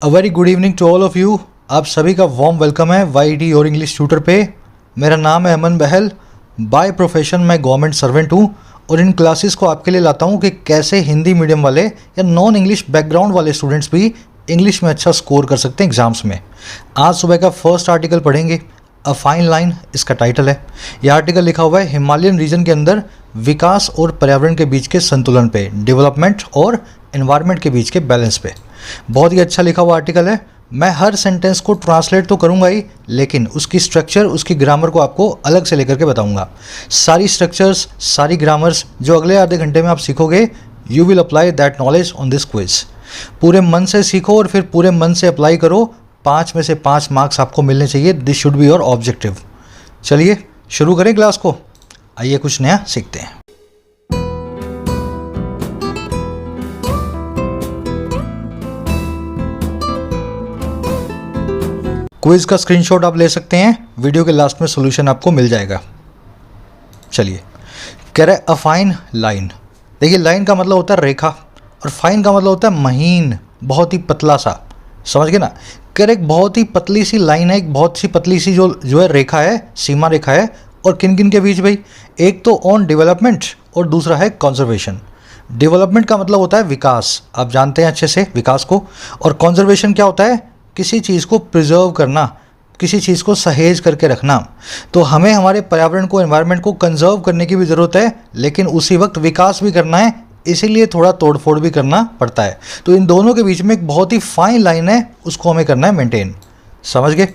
A very good evening to all of you. आप सभी का वार्म वेलकम है YT और इंग्लिश ट्यूटर पे। मेरा नाम है अमन बहल। बाय प्रोफेशन मैं गवर्नमेंट सर्वेंट हूँ और इन क्लासेस को आपके लिए लाता हूँ कि कैसे हिंदी मीडियम वाले या नॉन इंग्लिश बैकग्राउंड वाले स्टूडेंट्स भी इंग्लिश में अच्छा स्कोर कर सकते हैं एग्जाम्स में। आज सुबह का फर्स्ट आर्टिकल पढ़ेंगे, अ फाइन लाइन इसका टाइटल है। यह आर्टिकल लिखा हुआ है हिमालयन रीजन के अंदर विकास और पर्यावरण के बीच के संतुलन पे, डेवलपमेंट और एनवायरनमेंट के बीच के बैलेंस पे। बहुत ही अच्छा लिखा हुआ आर्टिकल है। मैं हर सेंटेंस को ट्रांसलेट तो करूंगा ही, लेकिन उसकी स्ट्रक्चर, उसकी ग्रामर को आपको अलग से लेकर के बताऊंगा। सारी स्ट्रक्चर्स, सारी ग्रामर्स जो अगले आधे घंटे में आप सीखोगे, you will apply that knowledge on this quiz. पूरे मन से सीखो और फिर पूरे मन से अप्लाई करो। 5 में से 5 मार्क्स आपको मिलने चाहिए। This should be your objective. चलिए शुरू करें क्लास को। आइए कुछ नया सीखते हैं। क्विज का स्क्रीनशॉट आप ले सकते हैं, वीडियो के लास्ट में सॉल्यूशन आपको मिल जाएगा। चलिए, कह रहा है अ फाइन लाइन। देखिए, लाइन का मतलब होता है रेखा और फाइन का मतलब होता है महीन, बहुत ही पतला सा। समझ गए ना? कह रहे एक बहुत ही पतली सी लाइन है, एक बहुत सी पतली सी जो है रेखा है, सीमा रेखा है। और किन किन के बीच भाई? एक तो ऑन डेवलपमेंट और दूसरा है कंजर्वेशन। डेवलपमेंट का मतलब होता है विकास, आप जानते हैं अच्छे से विकास को। और कंजर्वेशन क्या होता है? किसी चीज़ को प्रिजर्व करना, किसी चीज़ को सहेज करके रखना। तो हमें हमारे पर्यावरण को, एनवायरनमेंट को कंजर्व करने की भी ज़रूरत है, लेकिन उसी वक्त विकास भी करना है, इसीलिए थोड़ा तोड़फोड़ भी करना पड़ता है। तो इन दोनों के बीच में एक बहुत ही फाइन लाइन है, उसको हमें करना है मेंटेन। समझ गए?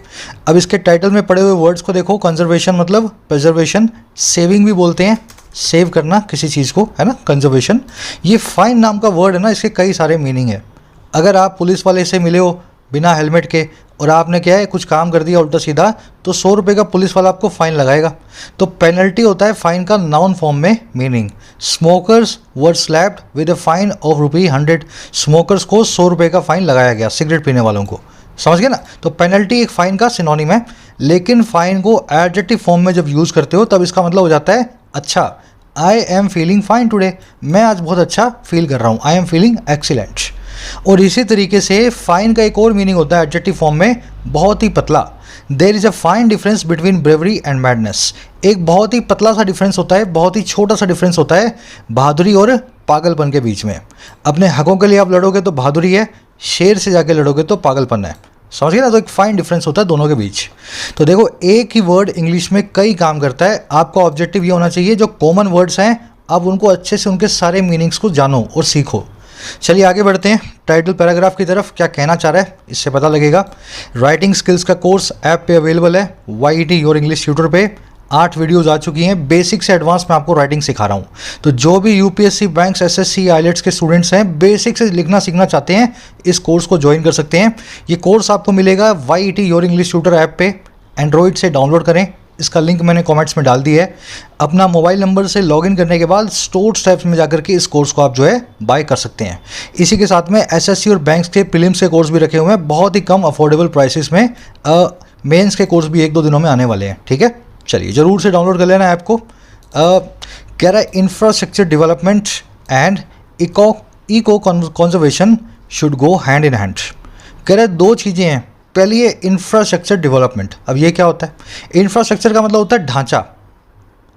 अब इसके टाइटल में पड़े हुए वर्ड्स को देखो। कंजर्वेशन मतलब प्रिजर्वेशन, सेविंग भी बोलते हैं, सेव करना किसी चीज़ को, है ना, कंजर्वेशन। ये फाइन नाम का वर्ड है ना, इसके कई सारे मीनिंग है। अगर आप पुलिस वाले से मिले हो बिना हेलमेट के और आपने क्या है कुछ काम कर दिया उल्टा सीधा, तो 100 रुपये का पुलिस वाला आपको फ़ाइन लगाएगा। तो पेनल्टी होता है फाइन का नाउन फॉर्म में meaning. Smokers were slapped with a fine of ₹100। Smokers को 100 रुपये का फ़ाइन लगाया गया, सिगरेट पीने वालों को। समझ गए ना? तो पेनल्टी एक फ़ाइन का सिनोनिम है, लेकिन फ़ाइन को एडजेक्टिव फॉर्म में जब यूज़ करते हो तब इसका मतलब हो जाता है अच्छा। I am feeling fine today, मैं आज बहुत अच्छा फील कर रहा हूँ। I am feeling excellent. और इसी तरीके से फाइन का एक और मीनिंग होता है एडजेक्टिव फॉर्म में, बहुत ही पतला। There is a fine difference between bravery and madness. एक बहुत ही पतला सा डिफरेंस होता है, बहुत ही छोटा सा डिफरेंस होता है बहादुरी और पागलपन के बीच में। अपने हकों के लिए आप लड़ोगे तो बहादुरी है, शेर से जाके लड़ोगे तो पागलपन है। समझ गए ना? तो एक फाइन डिफरेंस होता है दोनों के बीच। तो देखो, एक ही वर्ड इंग्लिश में कई काम करता है। आपका ऑब्जेक्टिव ये होना चाहिए, जो कॉमन वर्ड्स हैं आप उनको अच्छे से, उनके सारे मीनिंग्स को जानो और सीखो। चलिए आगे बढ़ते हैं टाइटल पैराग्राफ की तरफ। क्या कहना चाह रहा है इससे पता लगेगा। राइटिंग स्किल्स का कोर्स ऐप पे अवेलेबल है, YT और इंग्लिश ट्यूटर पे। 8 वीडियोज़ आ चुकी हैं, बेसिक से एडवांस में आपको राइटिंग सिखा रहा हूँ। तो जो भी UPSC, बैंक्स, SSC, IELTS के स्टूडेंट्स हैं, बेसिक से लिखना सीखना चाहते हैं, इस कोर्स को ज्वाइन कर सकते हैं। ये कोर्स आपको मिलेगा YT और इंग्लिश ट्यूटर ऐप पे। एंड्रॉइड से डाउनलोड करें, इसका लिंक मैंने कमेंट्स में डाल दिया है। अपना मोबाइल नंबर से लॉगिन करने के बाद स्टोर्ड स्टेप्स में जाकर के इस कोर्स को आप जो है बाय कर सकते हैं। इसी के साथ में SSC और बैंक्स के प्रीलिम्स के कोर्स भी रखे हुए हैं, बहुत ही कम अफोर्डेबल प्राइसेस में। मेंस के कोर्स भी 1-2 दिनों में आने वाले हैं। ठीक है, चलिए ज़रूर से डाउनलोड कर लेना ऐप को। कह रहा है infrastructure development and eco conservation should go hand in hand. कह रहा है 2 चीज़ें हैं। पहली है इंफ्रास्ट्रक्चर डेवलपमेंट। अब ये क्या होता है? इंफ्रास्ट्रक्चर का मतलब होता है ढांचा।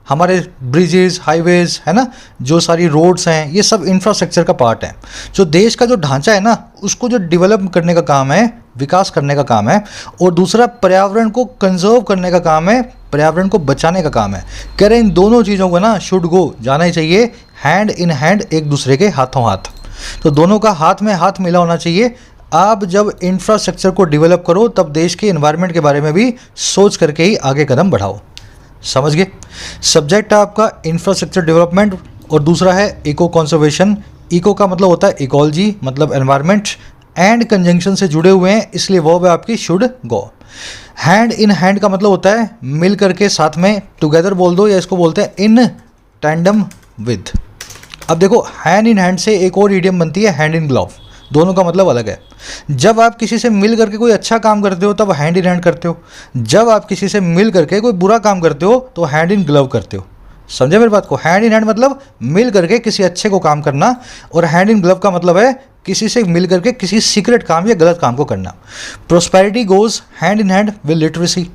हमारे ब्रिजेस, हाईवेज, है ना, जो सारी रोड्स हैं, ये सब इंफ्रास्ट्रक्चर का पार्ट है। जो देश का जो ढांचा है ना, उसको जो डेवलप करने का काम है, विकास करने का काम है। और दूसरा पर्यावरण को कंजर्व करने का काम है, पर्यावरण को बचाने का काम है। कह रहे हैं इन दोनों चीज़ों को ना शुड गो, जाना ही चाहिए हैंड इन हैंड, एक दूसरे के हाथों हाथ। तो दोनों का हाथ में हाथ मिला होना चाहिए। आप जब इंफ्रास्ट्रक्चर को डेवलप करो तब देश के एनवायरनमेंट के बारे में भी सोच करके ही आगे कदम बढ़ाओ। समझ गए? सब्जेक्ट है आपका इंफ्रास्ट्रक्चर डेवलपमेंट और दूसरा है इको कंजर्वेशन। इको का मतलब होता है इकोलॉजी, मतलब एनवायरनमेंट, एंड कंजंक्शन से जुड़े हुए हैं, इसलिए वर्ब है आपकी should go. Hand in hand का मतलब होता है मिल करके, साथ में, टुगेदर बोल दो, या इसको बोलते हैं इन टैंडम विद। अब देखो, हैंड इन हैंड से एक और इडियम बनती है हैंड इन ग्लव। दोनों का मतलब अलग है। जब आप किसी से मिल करके कोई अच्छा काम करते हो तब हैंड इन हैंड करते हो। जब आप किसी से मिल करके कोई बुरा काम करते हो तो हैंड इन ग्लव करते हो। समझे मेरी बात को? हैंड इन हैंड मतलब मिल करके किसी अच्छे को काम करना, और हैंड इन ग्लव का मतलब है किसी से मिल करके किसी सीक्रेट काम या गलत काम को करना। Prosperity goes hand in hand with literacy.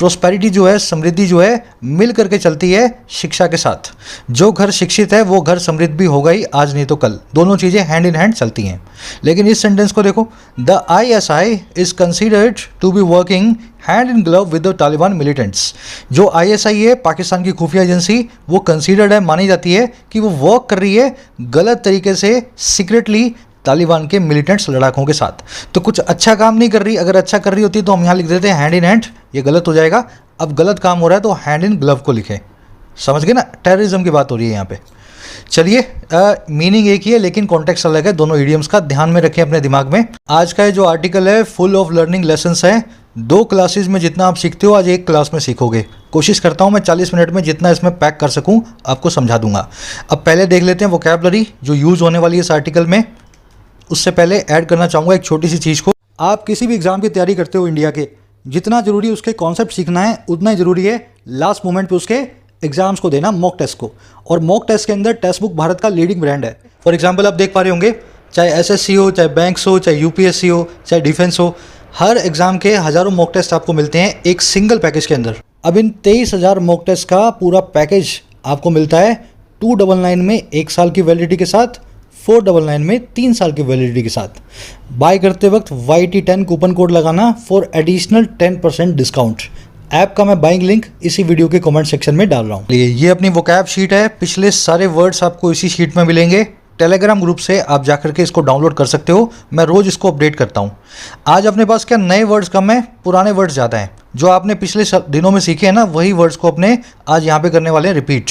Prosperity जो है, समृद्धि जो है, मिल करके चलती है शिक्षा के साथ। जो घर शिक्षित है वो घर समृद्ध भी होगा ही, आज नहीं तो कल। दोनों चीज़ें हैंड इन हैंड चलती हैं। लेकिन इस सेंटेंस को देखो, the ISI is considered to be working hand in glove with the Taliban militants. जो ISI है, पाकिस्तान की खुफिया एजेंसी, वो कंसिडर्ड है, मानी जाती है कि वो वर्क कर रही है गलत तरीके से सीक्रेटली तालिबान के मिलिटेंट्स लड़ाकों के साथ। तो कुछ अच्छा काम नहीं कर रही। अगर अच्छा कर रही होती तो हम यहाँ लिख देते हैं हैंड इन हैंड, ये गलत हो जाएगा। अब गलत काम हो रहा है तो हैंड इन ग्लव को लिखें। समझ गए ना, टेररिज्म की बात हो रही है यहाँ पे। चलिए, मीनिंग एक ही है लेकिन कॉन्टेक्स्ट अलग है। दोनों इडियम्स का ध्यान में रखें अपने दिमाग में। आज का ये जो आर्टिकल है फुल ऑफ लर्निंग लेसन्स है। 2 क्लासेस में जितना आप सीखते हो आज 1 क्लास में सीखोगे। कोशिश करता हूँ मैं 40 मिनट में जितना इसमें पैक कर सकूँ आपको समझा दूंगा। अब पहले देख लेते हैं वोकैबुलरी जो यूज़ होने वाली है इस आर्टिकल में। उससे पहले ऐड करना चाहूँगा एक छोटी सी चीज़ को। आप किसी भी एग्ज़ाम की तैयारी करते हो इंडिया के, जितना ज़रूरी उसके कॉन्सेप्ट सीखना है उतना ही ज़रूरी है लास्ट मोमेंट पे उसके एग्जाम्स को देना, मॉक टेस्ट को। और मॉक टेस्ट के अंदर टेक्स्ट बुक भारत का लीडिंग ब्रांड है। फॉर एग्जांपल आप देख पा रहे होंगे, चाहे SSC हो, चाहे बैंक्स हो, चाहे UPSC हो, चाहे डिफेंस हो, हर एग्ज़ाम के हज़ारों मॉक टेस्ट आपको मिलते हैं एक सिंगल पैकेज के अंदर। अब इन 23,000 मॉक टेस्ट का पूरा पैकेज आपको मिलता है 299 में 1 साल की वैलिडिटी के साथ, 499 में 3 साल की वैलिडिटी के साथ। बाय करते वक्त YT10 कूपन कोड लगाना फॉर एडिशनल 10% डिस्काउंट। ऐप का मैं बाइंग लिंक इसी वीडियो के कमेंट सेक्शन में डाल रहा हूँ। ये अपनी वोकैब शीट है। पिछले सारे वर्ड्स आपको इसी शीट में मिलेंगे। टेलीग्राम ग्रुप से आप जाकर के इसको डाउनलोड कर सकते हो। मैं रोज़ इसको अपडेट करता हूँ। आज अपने पास क्या नए वर्ड्स कम है, पुराने वर्ड्स ज़्यादा हैं। जो आपने पिछले दिनों में सीखे हैं ना, वही वर्ड्स को अपने आज यहाँ पे करने वाले हैं रिपीट।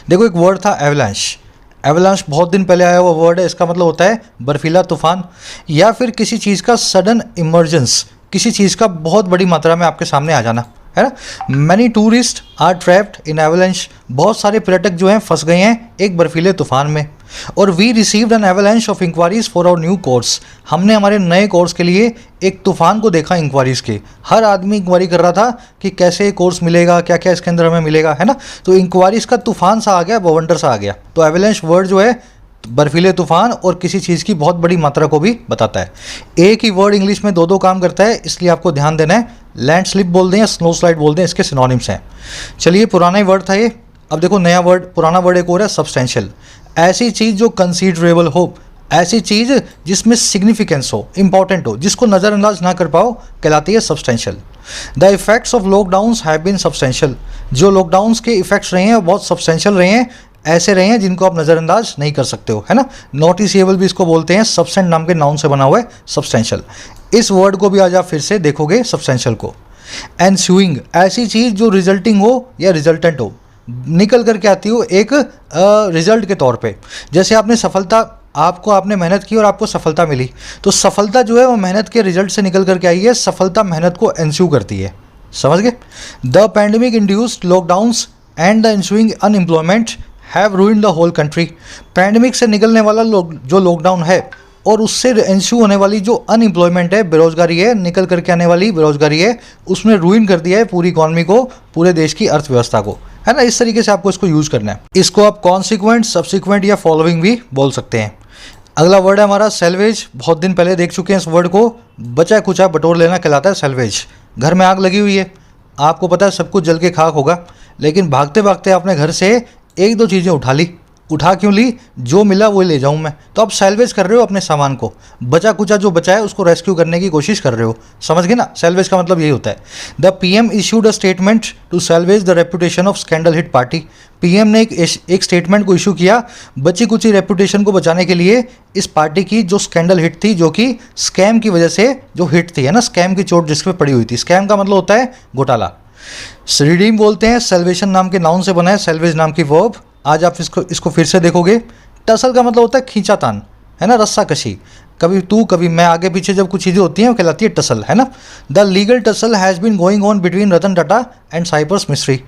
देखो, एक वर्ड था एवलांश। एवलांश बहुत दिन पहले आया हुआ वर्ड है। इसका मतलब होता है बर्फीला तूफान या फिर किसी चीज़ का सडन इमरजेंस, किसी चीज़ का बहुत बड़ी मात्रा में आपके सामने आ जाना, है ना। Many tourists are trapped in avalanche. बहुत सारे पर्यटक जो हैं फंस गए हैं एक बर्फीले तूफान में। और we received an avalanche of enquiries for our new course. हमने हमारे नए कोर्स के लिए एक तूफान को देखा इंक्वायरीज के। हर आदमी इंक्वायरी कर रहा था कि कैसे कोर्स मिलेगा, क्या क्या इसके अंदर हमें मिलेगा, है ना। तो इंक्वायरीज का तूफान सा आ गया, बवंडर सा आ गया। तो एवलांश वर्ड जो है बर्फीले तूफान और किसी चीज़ की बहुत बड़ी मात्रा को भी बताता है। एक ही वर्ड इंग्लिश में 2 काम करता है, इसलिए आपको ध्यान देना है। लैंड स्लिप बोल दें या स्नो स्लाइड बोल दें, इसके सिनोनिम्स हैं। चलिए, पुराना ही वर्ड था ये। अब देखो नया वर्ड, पुराना वर्ड एक और है सब्सटेंशियल। ऐसी चीज़ जो कंसीडरेबल हो, ऐसी चीज़ जिसमें सिग्निफिकेंस हो, इंपॉर्टेंट हो, जिसको नज़रअंदाज ना कर पाओ, कहलाती है substantial. The effects of lockdowns have been substantial. जो लॉकडाउन्स के इफेक्ट्स रहे हैं वो बहुत सब्सटेंशियल रहे हैं, ऐसे रहे हैं जिनको आप नज़रअंदाज नहीं कर सकते हो, है ना। नोटिसेबल भी इसको बोलते हैं। सब्सटेंट नाम के नाउन से बना हुआ है सब्सटेंशियल। इस वर्ड को भी आज आप फिर से देखोगे सब्सटेंशियल को। एनस्यूइंग, ऐसी चीज़ जो रिजल्टिंग हो या रिजल्टेंट हो, निकल करके आती हो एक रिजल्ट के तौर पे। जैसे आपने आपने मेहनत की और आपको सफलता मिली, तो सफलता जो है वो मेहनत के रिजल्ट से निकल करके आई है। सफलता मेहनत को एंस्यू करती है। समझ गए। The pandemic induced lockdowns and the ensuing unemployment have ruined the whole country. Pandemic से निकलने वाला जो लॉकडाउन है और उससे एंस्यू होने वाली जो अनएम्प्लॉयमेंट है, बेरोजगारी है, निकल करके आने वाली बेरोजगारी है, उसने रूइन कर दिया है पूरी इकॉनमी को, पूरे देश की अर्थव्यवस्था को, है ना। इस तरीके से आपको इसको यूज़ करना है। इसको आप कॉन्सिक्वेंट, सब्सिक्वेंट या फॉलोइंग भी बोल सकते हैं। अगला वर्ड है हमारा सेल्वेज। बहुत दिन पहले देख चुके हैं इस वर्ड को। बचा कुचा बटोर लेना कहलाता है सेल्वेज। घर में आग लगी हुई है, आपको पता है सब कुछ जल के खाक होगा, लेकिन भागते भागते आपने घर से 1-2 चीज़ें उठा ली। उठा क्यों ली? जो मिला वो ले जाऊं मैं। तो आप सैल्वेज कर रहे हो अपने सामान को, बचा कुचा जो बचा है उसको रेस्क्यू करने की कोशिश कर रहे हो। समझ गए ना, सैल्वेज का मतलब यही होता है। The PM issued a statement to salvage the reputation of scandal hit party. PM ने एक स्टेटमेंट को इशू किया बची कुची रेपुटेशन को बचाने के लिए इस पार्टी की जो स्कैंडल हिट थी, जो कि स्कैम की वजह से जो हिट थी, है ना, स्कैम की चोट जिस पे पड़ी हुई थी। स्कैम का मतलब होता है घोटाला। रिडीम बोलते हैं, सेल्वेशन नाम के नाउन से बना है, सेल्वेज नाम की वर्ब। आज आप इसको फिर से देखोगे। टसल का मतलब होता है खींचातान, है ना, रस्सा कशी। कभी तू कभी मैं, आगे पीछे जब कुछ चीज़ें होती हैं वो कहलाती है टसल, है ना। The legal tussle has been going on between Ratan Tata and Cyrus Mistry.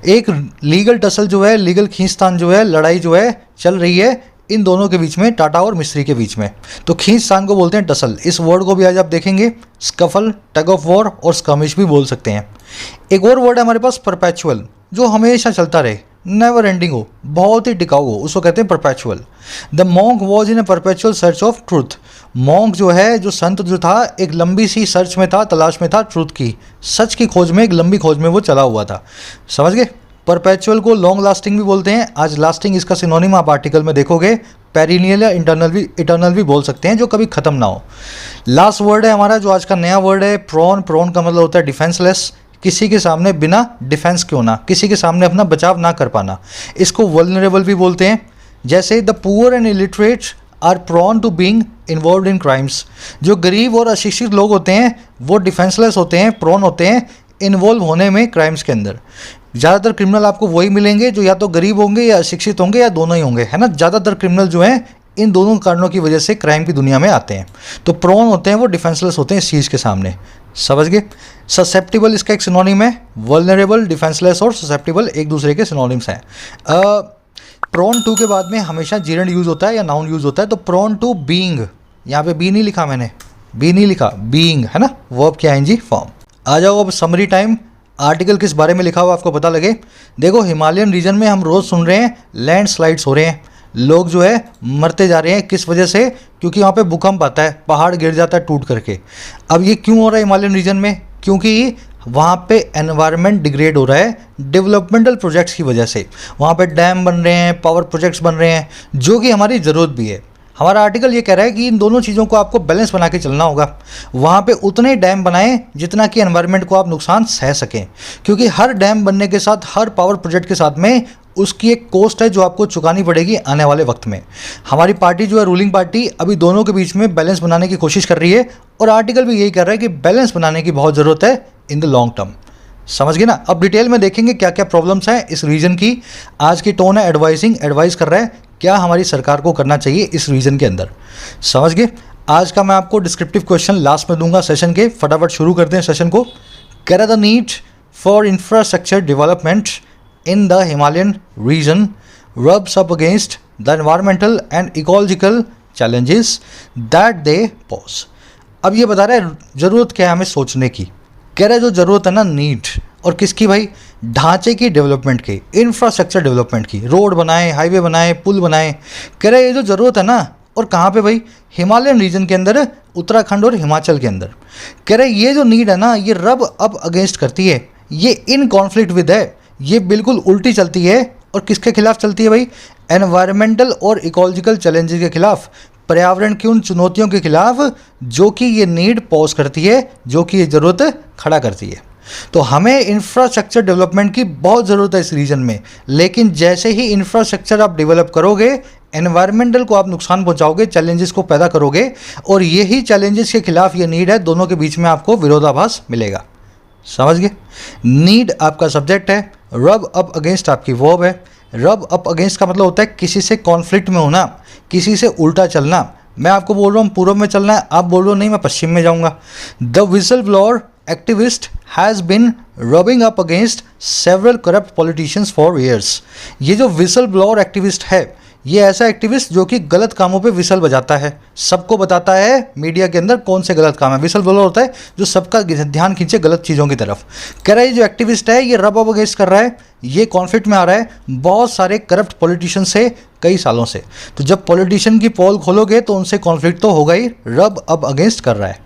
एक लीगल टसल जो है, लीगल खींचतान जो है, लड़ाई जो है चल रही है इन दोनों के बीच में, टाटा और मिस्त्री के बीच में। तो खींचतान को बोलते हैं टसल। इस वर्ड को भी आज आप देखेंगे। स्कफल, टग ऑफ वॉर और स्कमिश भी बोल सकते हैं। एक और वर्ड है हमारे पास परपेचुअल, जो हमेशा चलता रहे, नेवर एंडिंग हो, बहुत ही टिकाऊ हो, उसको कहते हैं perpetual. The monk was in A perpetual search of truth. Monk जो है, जो संत जो था, एक लंबी सी सर्च में था, तलाश में था ट्रूथ की, सच की खोज में, एक लंबी खोज में वो चला हुआ था। समझ गए? परपेचुअल को लॉन्ग लास्टिंग भी बोलते हैं। आज लास्टिंग इसका सिनोनिम आप आर्टिकल में देखोगे। पेरिनियल या इटर्नल भी बोल सकते हैं, जो कभी ख़त्म ना हो। लास्ट वर्ड है हमारा जो आज का नया वर्ड है, प्रॉन। प्रॉन का मतलब होता है डिफेंसलेस, किसी के सामने बिना डिफेंस के होना, किसी के सामने अपना बचाव ना कर पाना। इसको वल्नरेबल भी बोलते हैं। जैसे the poor and illiterate are prone to being involved in crimes. जो गरीब और अशिक्षित लोग होते हैं वो डिफेंसलेस होते हैं, प्रॉन होते हैं इन्वॉल्व होने में क्राइम्स के अंदर। ज़्यादातर क्रिमिनल आपको वही मिलेंगे जो या तो गरीब होंगे या अशिक्षित होंगे या दोनों ही होंगे, है ना। ज़्यादातर क्रिमिनल जो हैं इन दोनों कारणों की वजह से क्राइम की दुनिया में आते हैं। तो प्रोन होते हैं वो डिफेंसलेस होते हैं इस चीज़ के सामने। समझ गए? ससेप्टिबल इसका एक सिनोनिम है। वल्नरेबल, डिफेंसलेस और ससेप्टिबल एक दूसरे के सिनोनिम्स हैं। प्रोन टू के बाद में हमेशा जीरेंड यूज़ होता है या नाउन यूज़ होता है। तो प्रोन टू बीइंग, यहाँ पे बी नहीं लिखा मैंने, बी नहीं लिखा, बीइंग है ना, वर्ब की आईएनजी फॉर्म। आ जाओ अब समरी टाइम। आर्टिकल किस बारे में लिखा हुआ आपको पता लगे। देखो, हिमालयन रीजन में हम रोज़ सुन रहे हैं लैंडस्लाइड्स हो रहे हैं, लोग जो है मरते जा रहे हैं। किस वजह से? क्योंकि वहाँ पे भूकंप आता है, पहाड़ गिर जाता है टूट करके। अब ये क्यों हो रहा है हिमालयन रीजन में? क्योंकि वहाँ पे एनवायरनमेंट डिग्रेड हो रहा है डेवलपमेंटल प्रोजेक्ट्स की वजह से। वहाँ पे डैम बन रहे हैं, पावर प्रोजेक्ट्स बन रहे हैं, जो कि हमारी ज़रूरत भी है। हमारा आर्टिकल ये कह रहा है कि इन दोनों चीज़ों को आपको बैलेंस बना के चलना होगा। वहाँ पे उतने डैम बनाएं जितना कि एनवायरनमेंट को आप नुकसान सह सकें, क्योंकि हर डैम बनने के साथ, हर पावर प्रोजेक्ट के साथ में उसकी एक कॉस्ट है जो आपको चुकानी पड़ेगी आने वाले वक्त में। हमारी पार्टी जो है, रूलिंग पार्टी, अभी दोनों के बीच में बैलेंस बनाने की कोशिश कर रही है, और आर्टिकल भी यही कर रहा है कि बैलेंस बनाने की बहुत ज़रूरत है इन द लॉन्ग टर्म। समझ गए ना? अब डिटेल में देखेंगे क्या क्या प्रॉब्लम्स हैं इस रीजन की। आज की टोन है एडवाइजिंग, एडवाइस कर रहा है क्या हमारी सरकार को करना चाहिए इस रीजन के अंदर। समझ गए? आज का मैं आपको डिस्क्रिप्टिव क्वेश्चन लास्ट में दूंगा सेशन के। फटाफट शुरू करते हैं सेशन को। कह रहा the need for infrastructure development in the Himalayan region rubs up against the environmental and ecological challenges that they pose। अब ये बता रहा है ज़रूरत क्या है हमें सोचने की। कह रहा है जो ज़रूरत है ना, नीड, और किसकी भाई? ढांचे की डेवलपमेंट की, इंफ्रास्ट्रक्चर डेवलपमेंट की। रोड बनाए, हाईवे बनाए, पुल बनाए। कह रहा है ये जो ज़रूरत है ना, और कहाँ पे भाई? हिमालयन रीजन के अंदर, उत्तराखंड और हिमाचल के अंदर। कह रहे ये जो नीड है ना, ये रब अप अगेंस्ट करती है, ये इन कॉन्फ्लिक्ट विद है, ये बिल्कुल उल्टी चलती है। और किसके खिलाफ चलती है भाई? एनवायरमेंटल और इकोलॉजिकल चैलेंजेस के खिलाफ, पर्यावरण की उन चुनौतियों के खिलाफ जो कि ये नीड पॉज करती है, जो कि ये ज़रूरत खड़ा करती है। तो हमें इंफ्रास्ट्रक्चर डेवलपमेंट की बहुत ज़रूरत है इस रीजन में। लेकिन जैसे ही इंफ्रास्ट्रक्चर आप डेवलप करोगे, एनवायरमेंटल को आप नुकसान पहुंचाओगे, चैलेंजेस को पैदा करोगे, और यही चैलेंजेस के खिलाफ ये नीड है। दोनों के बीच में आपको विरोधाभास मिलेगा। समझ गए? नीड आपका सब्जेक्ट है, रब अप अगेंस्ट आपकी वर्ब है। रब अप अगेंस्ट का मतलब होता है किसी से कॉन्फ्लिक्ट में होना, किसी से उल्टा चलना। मैं आपको बोल रहा हूँ पूर्व में चलना है, आप बोल रहे हो नहीं मैं पश्चिम में जाऊँगा। The whistle blower activist has been rubbing up against several corrupt politicians for years. ये जो विसल ब्लोअर एक्टिविस्ट है, ये ऐसा एक्टिविस्ट जो कि गलत कामों पे विसल बजाता है, सबको बताता है मीडिया के अंदर कौन से गलत काम है। विसल ब्लोअर होता है जो सबका ध्यान खींचे गलत चीज़ों की तरफ। कह रहा है जो एक्टिविस्ट है ये रब अप अगेंस्ट कर रहा है, ये कॉन्फ्लिक्ट में आ रहा है बहुत सारे करप्ट पॉलिटिशियन से कई सालों से। तो जब पॉलिटिशियन की पोल खोलोगे तो उनसे कॉन्फ्लिक्ट तो होगा ही, रब अप अगेंस्ट कर रहा है।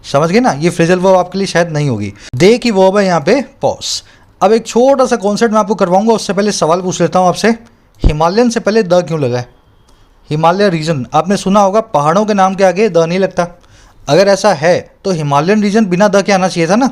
समझ गए ना? ये फ्रेजल वर्ब आपके लिए शायद नहीं होगी। दे की वर्ब है यहाँ पे पॉज। अब एक छोटा सा कॉन्सेप्ट मैं आपको करवाऊंगा, उससे पहले सवाल पूछ लेता हूँ आपसे। हिमालयन से पहले द क्यों लगा है? हिमालय रीजन आपने सुना होगा, पहाड़ों के नाम के आगे द नहीं लगता। अगर ऐसा है तो हिमालयन रीजन बिना द के आना चाहिए था ना।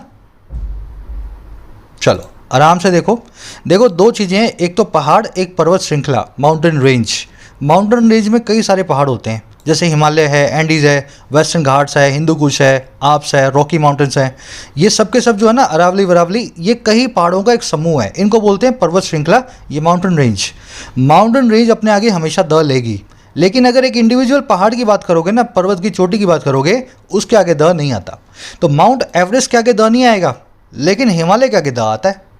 चलो आराम से देखो। देखो दो चीज़ें हैं, एक तो पहाड़, एक पर्वत श्रृंखला, माउंटेन रेंज। माउंटेन रेंज में कई सारे पहाड़ होते हैं, जैसे हिमालय है, एंडीज़ है, वेस्टर्न घाट्स है, हिंदू कुश है, आप्स है, रॉकी माउंटेन्स हैं। ये सब के सब जो है ना, अरावली वरावली, ये कई पहाड़ों का एक समूह है, इनको बोलते हैं पर्वत श्रृंखला, ये माउंटेन रेंज। माउंटेन रेंज अपने आगे हमेशा द लेगी, लेकिन अगर एक इंडिविजुअल पहाड़ की बात करोगे ना, पर्वत की चोटी की बात करोगे, उसके आगे द नहीं आता। तो माउंट एवरेस्ट के आगे द नहीं आएगा, लेकिन हिमालय के आगे द आता है।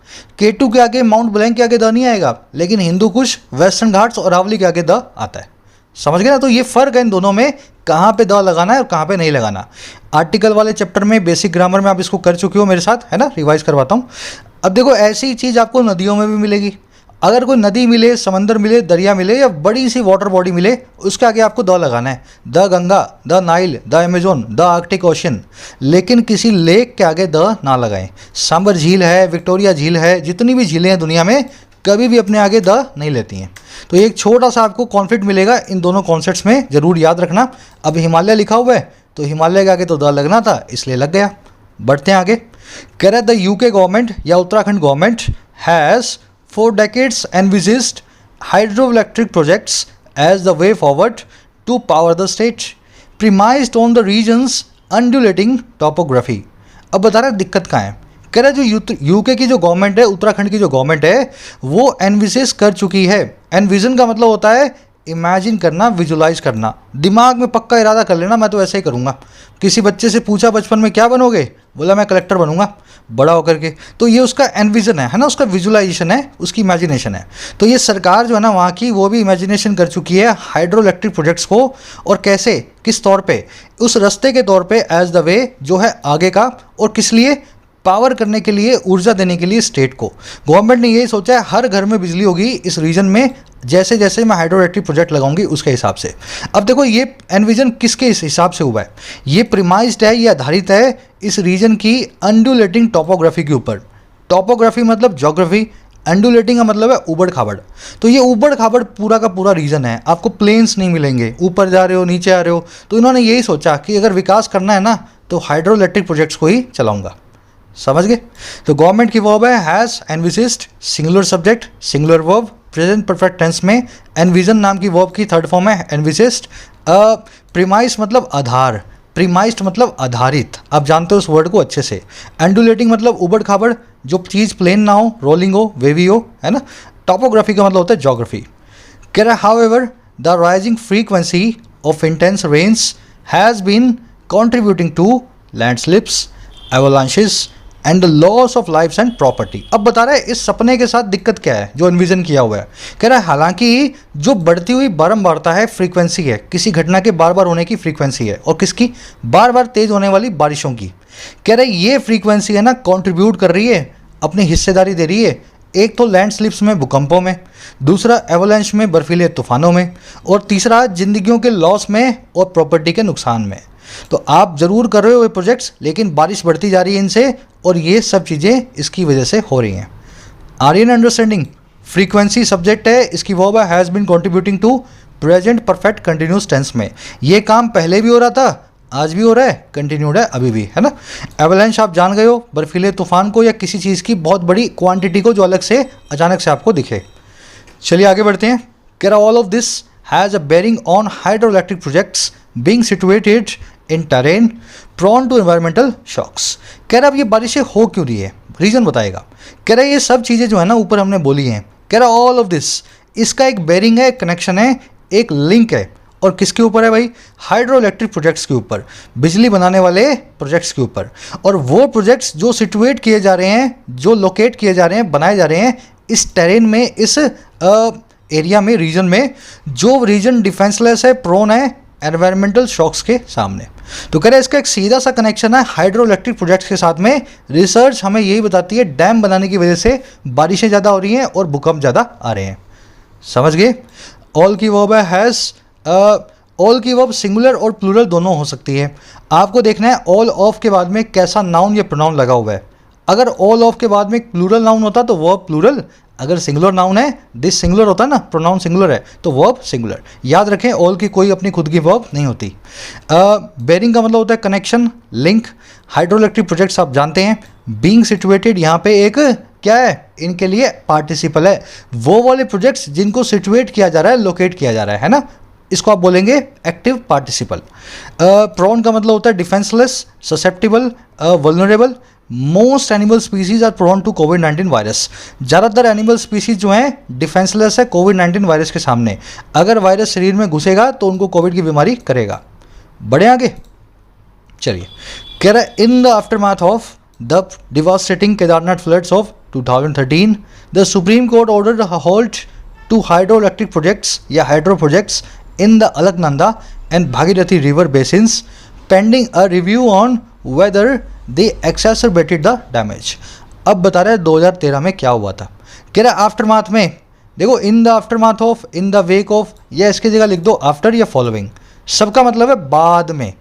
K2 के आगे, माउंट ब्लैंक के आगे द नहीं आएगा, लेकिन हिंदू कुश, वेस्टर्न घाट्स और अरावली के आगे द आता है। समझ गए ना? तो ये फ़र्क है इन दोनों में, कहाँ पे द लगाना है और कहाँ पे नहीं लगाना। आर्टिकल वाले चैप्टर में, बेसिक ग्रामर में आप इसको कर चुके हो मेरे साथ, है ना, रिवाइज करवाता हूँ। अब देखो ऐसी चीज़ आपको नदियों में भी मिलेगी, अगर कोई नदी मिले, समंदर मिले, दरिया मिले या बड़ी सी वाटर बॉडी मिले, उसके आगे आपको द लगाना है। The Ganga, the Nile, the Amazon, the Arctic ocean. लेकिन किसी लेक के आगे द ना लगाएं। सांबर झील है, विक्टोरिया झील है, जितनी भी झीलें हैं दुनिया में, कभी भी अपने आगे द नहीं लेती हैं। तो एक छोटा सा आपको कॉन्फ्लिक्ट मिलेगा इन दोनों कॉन्सेप्ट्स में, ज़रूर याद रखना। अब हिमालय लिखा हुआ है तो हिमालय के आगे तो द लगना था, इसलिए लग गया। बढ़ते हैं आगे। कह रहा है द यूके गवर्नमेंट या Uttarakhand government has for decades envisaged hydroelectric projects as the way forward to power the state, premised on the region's undulating topography। अब बता रहा है दिक्कत कहाँ है। कह रहा है जो यूके की जो गवर्नमेंट है, उत्तराखंड की जो गवर्नमेंट है, वो एनविजेस कर चुकी है। एनविजन का मतलब होता है इमेजिन करना, विजुलाइज करना, दिमाग में पक्का इरादा कर लेना मैं तो ऐसे ही करूँगा। किसी बच्चे से पूछा बचपन में क्या बनोगे, बोला मैं कलेक्टर बनूंगा बड़ा होकर के, तो ये उसका एनविजन है ना, उसका विजुलाइजेशन है, उसकी इमेजिनेशन है। तो ये सरकार जो है ना वहाँ की, वो भी इमेजिनेशन कर चुकी है हाइड्रो इलेक्ट्रिक प्रोजेक्ट्स को। और कैसे, किस तौर पे, उस रास्ते के तौर पे एज द वे जो है आगे का, और किस लिए, पावर करने के लिए, ऊर्जा देने के लिए स्टेट को। गवर्नमेंट ने यही सोचा है हर घर में बिजली होगी इस रीजन में, जैसे जैसे मैं हाइड्रो इलेक्ट्रिक प्रोजेक्ट लगाऊंगी उसके हिसाब से। अब देखो ये एनविजन किसके इस हिसाब से हुआ है, ये प्रिमाइज्ड है, ये आधारित है इस रीजन की अंडुलेटिंग टोपोग्राफी के ऊपर। टोपोग्राफी मतलब ज्योग्राफी, अंडुलेटिंग का मतलब है उबड़ खाबड़। तो ये उबड़ खाबड़ पूरा का पूरा रीजन है, आपको प्लेन्स नहीं मिलेंगे, ऊपर जा रहे हो नीचे आ रहे हो। तो इन्होंने यही सोचा कि अगर विकास करना है ना तो हाइड्रो इलेक्ट्रिक प्रोजेक्ट्स को ही चलाऊंगा। समझ गए। तो गवर्नमेंट की वर्ब है has envisaged, singular subject, singular verb, present perfect tense में। एनविजन नाम की वर्ब की थर्ड फॉर्म है एनविजिस्ड। प्रीमाइज मतलब आधार, प्रीमाइज्ड मतलब आधारित, आप जानते हो उस वर्ड को अच्छे से। एंडुलेटिंग मतलब उबड़ खाबड़, जो चीज़ प्लेन ना हो, रोलिंग हो, वेवी हो, है ना। टोपोग्राफी का मतलब होता है ज्योग्राफी। कह रहा है however the rising frequency of intense rains has been contributing to landslips, avalanches and the loss of lifes and property. अब बता रहा है इस सपने के साथ दिक्कत क्या है जो एनविजन किया हुआ है। कह रहा है हालांकि जो बढ़ती हुई बारंबारता है, फ्रीक्वेंसी है, किसी घटना के बार बार होने की फ्रीक्वेंसी है, और किसकी, बार बार तेज होने वाली बारिशों की। कह रहा है ये फ्रीक्वेंसी है ना कंट्रीब्यूट कर रही है, अपनी हिस्सेदारी दे रही है। एक तो लैंड स्लिप्स में, भूकंपों में, दूसरा एवलांश में, बर्फीले तूफानों में, और तीसरा जिंदगियों के लॉस में और प्रॉपर्टी के नुकसान में। तो आप ज़रूर कर रहे हो ये प्रोजेक्ट्स, लेकिन बारिश बढ़ती जा रही है इनसे, और ये सब चीज़ें इसकी वजह से हो रही हैं। Are you understanding. Frequency subject है, इसकी वर्ब है has been contributing to present perfect continuous tense में। ये काम पहले भी हो रहा था, आज भी हो रहा है, कंटिन्यूड है अभी भी, है ना। एवलांश आप जान गए हो, बर्फीले तूफान को या किसी चीज़ की बहुत बड़ी क्वांटिटी को जो अलग से अचानक से आपको दिखे। चलिए आगे बढ़ते हैं। कह रहा all of this has a bearing on hydro electric projects being situated in terrain prone to environmental shocks. कह रहा अब ये बारिशें हो क्यों रही है, रीज़न बताएगा। कह रहा ये सब चीज़ें जो है ना ऊपर हमने बोली हैं, कह रहा ऑल ऑफ दिस, इसका एक बेरिंग है, कनेक्शन है, एक लिंक है, और किसके ऊपर है भाई, हाइड्रो इलेक्ट्रिक प्रोजेक्ट्स के ऊपर, बिजली बनाने वाले प्रोजेक्ट्स के ऊपर। और वो प्रोजेक्ट्स जो सिचुएट किए जा रहे हैं, जो लोकेट किए जा रहे हैं, बनाए जा रहे हैं इस टेरेन में, इस एरिया में, रीजन में, जो रीजन डिफेंसलेस है, प्रोन है एनवायरमेंटल शॉक्स के सामने। तो कह रहे इसका एक सीधा सा कनेक्शन है हाइड्रो इलेक्ट्रिक प्रोजेक्ट्स के साथ में। रिसर्च हमें यही बताती है डैम बनाने की वजह से बारिशें ज़्यादा हो रही हैं और भूकंप ज़्यादा आ रहे हैं। समझ गए। ऑल की वर्ब है हैज़, ऑल की वर्ब सिंगुलर और प्लूरल दोनों हो सकती है। आपको देखना है ऑल ऑफ के बाद में कैसा नाउन या प्रोनाउन लगा हुआ है। अगर ऑल ऑफ के बाद में प्लूरल नाउन होता तो वर्ब प्लूरल, अगर सिंगुलर नाउन है, दिस सिंगुलर होता है ना, प्रोनाउन सिंगुलर है तो वर्ब सिंगुलर। याद रखें ऑल की कोई अपनी खुद की वर्ब नहीं होती। बेरिंग का मतलब होता है connection, link. Hydro electric projects आप जानते हैं, बीइंग सिचुएटेड यहाँ पे एक क्या है, इनके लिए पार्टिसिपल है, वो वाले प्रोजेक्ट्स जिनको सिचुएट किया जा रहा है, लोकेट किया जा रहा है ना, इसको आप बोलेंगे एक्टिव पार्टिसिपल। प्रोन का मतलब होता है defenceless, susceptible, vulnerable. Most animal species are prone to कोविड-19 वायरस। ज़्यादातर एनिमल स्पीसीज जो हैं डिफेंसलेस है कोविड-19 वायरस के सामने। अगर वायरस शरीर में घुसेगा तो उनको कोविड की बीमारी करेगा। बढ़े आगे, चलिए। कह रहा है in the aftermath of the devastating Kedarnath floods of 2013 the supreme court ordered a halt to hydroelectric projects या hydro projects in the Alaknanda and Bhagirathi river basins pending a review on whether they exacerbated the damage। अब बता रहे हैं 2013 में क्या हुआ था। कह रहा है आफ्टरमाथ में देखो in the aftermath of, in the wake of, या इसकी जगह लिख दो आफ्टर या फॉलोइंग। सबका मतलब है बाद में।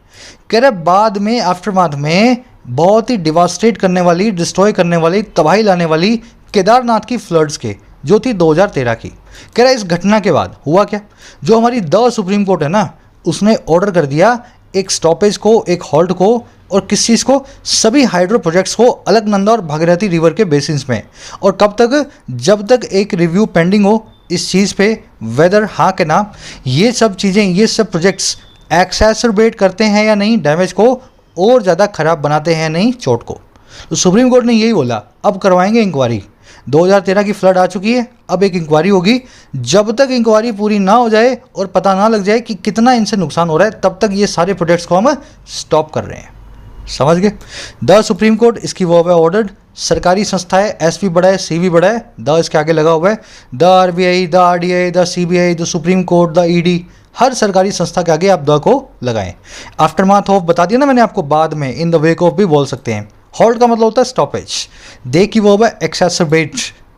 कह रहे बाद में, आफ्टरमाथ में बहुत ही डिवास्टेट करने वाली, डिस्ट्रॉय करने वाली, तबाही लाने वाली केदारनाथ की फ्लड्स के, जो थी 2013 की। कह रहा है इस घटना के बाद हुआ क्या, जो हमारी द सुप्रीम कोर्ट है ना, उसने ऑर्डर कर दिया एक स्टॉपेज को, एक हॉल्ट को, और किस चीज़ को, सभी हाइड्रो प्रोजेक्ट्स को अलकनंदा और भागीरथी रिवर के बेसिन्स में। और कब तक, जब तक एक रिव्यू पेंडिंग हो इस चीज़ पे, वेदर हाँ के ना, ये सब चीज़ें, ये सब प्रोजेक्ट्स एक्सेसरबेट करते हैं या नहीं डैमेज को, और ज़्यादा ख़राब बनाते हैं नहीं चोट को। तो सुप्रीम कोर्ट ने यही बोला, अब करवाएंगे इंक्वायरी। 2013 की फ्लड आ चुकी है, अब एक इंक्वायरी होगी। जब तक इंक्वायरी पूरी ना हो जाए और पता ना लग जाए कि कितना इनसे नुकसान हो रहा है, तब तक ये सारे प्रोजेक्ट्स को हम स्टॉप कर रहे हैं। समझ गए। द सुप्रीम कोर्ट, इसकी वो है ऑर्डर्ड। सरकारी संस्था है, एस भी बड़ा है, सी भी बड़ा है, द इसके आगे लगा हुआ है। The RBI, the RDI, the CBI, the supreme court, the ED, हर सरकारी संस्था के आगे आप द को लगाएं। आफ्टरमाथ ऑफ बता दिया ना मैंने आपको, बाद में, इन द वेक ऑफ भी बोल सकते हैं। हॉल्ट का मतलब होता है स्टॉपेज। दे की वो है एक्सेसरबेट।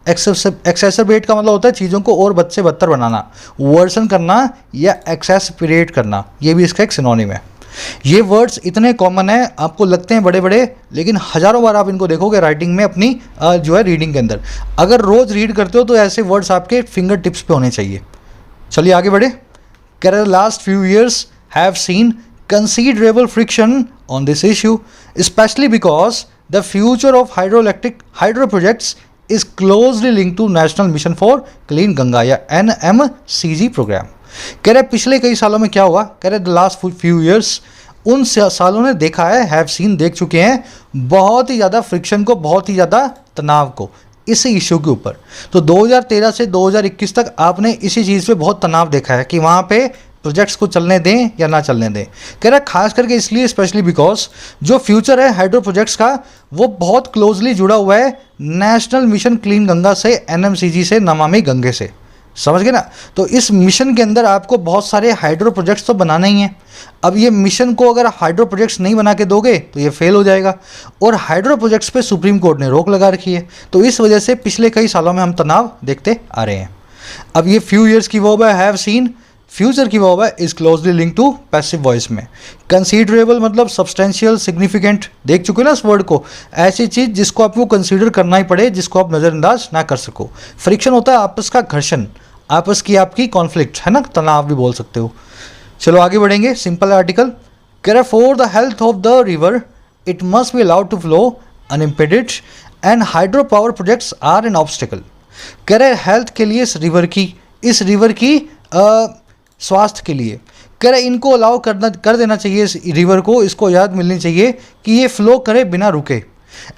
एक्सेसरबेट का मतलब होता है चीज़ों को और बद से बदतर बनाना, वर्सन करना या एक्सेसपरेट करना, ये भी इसका एक सिनोनिम है। ये वर्ड्स इतने कॉमन हैं, आपको लगते हैं बड़े बड़े, लेकिन हज़ारों बार आप इनको देखोगे राइटिंग में अपनी जो है रीडिंग के अंदर। अगर रोज़ रीड करते हो तो ऐसे वर्ड्स आपके फिंगर टिप्स पे होने चाहिए। चलिए आगे बढ़े। कह last few years have seen considerable friction on this issue, especially because the future of hydro projects is closely linked to National Mission for Clean Ganga या NMCG program। कह रहे पिछले कई सालों में क्या हुआ, कह रहे द लास्ट फ्यू ईयर्स, उन सालों ने देखा है, हैव सीन देख चुके हैं, बहुत ही ज़्यादा फ्रिक्शन को, बहुत ही ज़्यादा तनाव को इस इशू के ऊपर। तो 2013 से 2021 तक आपने इसी चीज़ पे बहुत तनाव देखा है कि वहाँ पे प्रोजेक्ट्स को चलने दें या ना चलने दें। कह रहा है खास करके इसलिए, स्पेशली बिकॉज जो फ्यूचर है हाइड्रो प्रोजेक्ट्स का, वो बहुत क्लोजली जुड़ा हुआ है नेशनल मिशन क्लीन गंगा से, एनएमसीजी से, नमामि गंगे से। समझ गए ना। तो इस मिशन के अंदर आपको बहुत सारे हाइड्रो प्रोजेक्ट्स तो बनाना ही है। अब ये मिशन को अगर हाइड्रो प्रोजेक्ट्स नहीं बना के दोगे तो ये फेल हो जाएगा, और हाइड्रो प्रोजेक्ट्स पे सुप्रीम कोर्ट ने रोक लगा रखी है। तो इस वजह से पिछले कई सालों में हम तनाव देखते आ रहे हैं। अब ये फ्यू ईयर्स की वर्ब है हैव सीन, फ्यूचर की वर्ब है is closely link to passive voice में। कंसीडरेबल मतलब सब्सटेंशियल, सिग्निफिकेंट, देख चुके ना इस वर्ड को। ऐसी चीज़ जिसको आपको कंसीडर करना ही पड़े, जिसको आप नज़रअंदाज ना कर सको। फ्रिक्शन होता है आपस का घर्षण, आपस की आपकी कॉन्फ्लिक्ट, है ना, तनाव भी बोल सकते हो। चलो आगे बढ़ेंगे। सिंपल आर्टिकल कह रहा for the health of the river it must be allowed to flow unimpeded and hydro power projects are an obstacle. कह रहे हेल्थ के लिए इस रिवर की स्वास्थ्य के लिए, कह रहे इनको अलाउ कर देना चाहिए इस रिवर को, इसको याद मिलनी चाहिए कि ये फ्लो करे बिना रुके।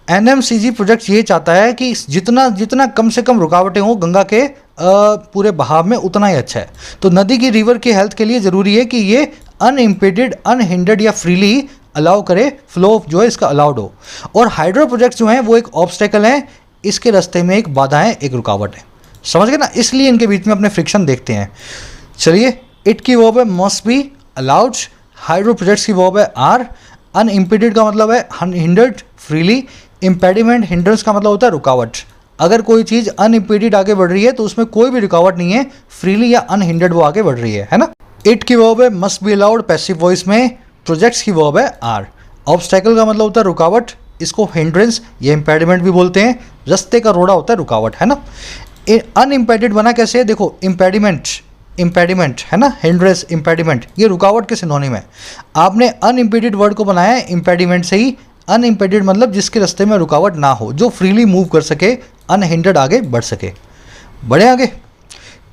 एनएमसीजी प्रोजेक्ट ये चाहता है कि जितना कम से कम रुकावटें हों गंगा के पूरे बहाव में, उतना ही अच्छा है। तो नदी की, रिवर की हेल्थ के लिए ज़रूरी है कि ये अनइम्पेडेड, अनहिंडर्ड या फ्रीली अलाउ करे, फ्लो जो है इसका अलाउड हो। और हाइड्रो प्रोजेक्ट्स जो हैं वो एक ऑब्स्टेकल हैं, इसके रास्ते में एक बाधा है, एक रुकावट है। समझ गए ना, इसलिए इनके बीच में अपने फ्रिक्शन देखते हैं। चलिए, इट की वर्ब है must be allowed, hydro projects की वर्ब है आर, अनइम्पेडेड का मतलब है अनहिंडर्ड, फ्रीली, इम्पेडिमेंट, हिंड्रेंस का मतलब होता है रुकावट। अगर कोई चीज़ अनइम्पेडेड आगे बढ़ रही है तो उसमें कोई भी रुकावट नहीं है, फ्रीली या अनहिंडर्ड वो आगे बढ़ रही है ना। इट की वर्ब है must be allowed passive voice में, प्रोजेक्ट्स की वर्ब है आर। ऑब्स्टेकल का मतलब होता है रुकावट, इसको हिंड्रेंस या इम्पेडिमेंट भी बोलते हैं, रास्ते का रोड़ा होता है रुकावट, है ना। अनइम्पेडेड बना कैसे है, देखो इम्पेडिमेंट है ना, हिंड्रेंस, इम्पेडिमेंट, ये रुकावट के सिनोनिम है। आपने अनइम्पेडेड वर्ड को बनाया है इम्पेडिमेंट से ही। अनइम्पेडेड मतलब जिसके रास्ते में रुकावट ना हो, जो फ्रीली मूव कर सके, अनहिंडर्ड आगे बढ़ सके। बढ़े आगे।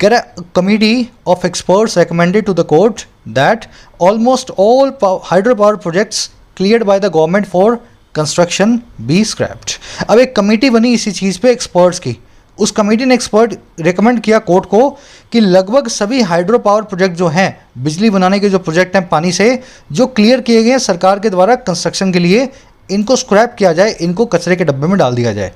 कह रहा committee of experts recommended to the court that almost all hydro power projects cleared by the government for construction be scrapped। अब एक कमेटी बनी इसी चीज़ पे एक्सपर्ट्स की। उस कमेटी ने रेकमेंड किया कोर्ट को कि लगभग सभी हाइड्रो पावर प्रोजेक्ट जो हैं, बिजली बनाने के जो प्रोजेक्ट हैं पानी से, जो क्लियर किए गए हैं सरकार के द्वारा कंस्ट्रक्शन के लिए, इनको स्क्रैप किया जाए, इनको कचरे के डब्बे में डाल दिया जाए।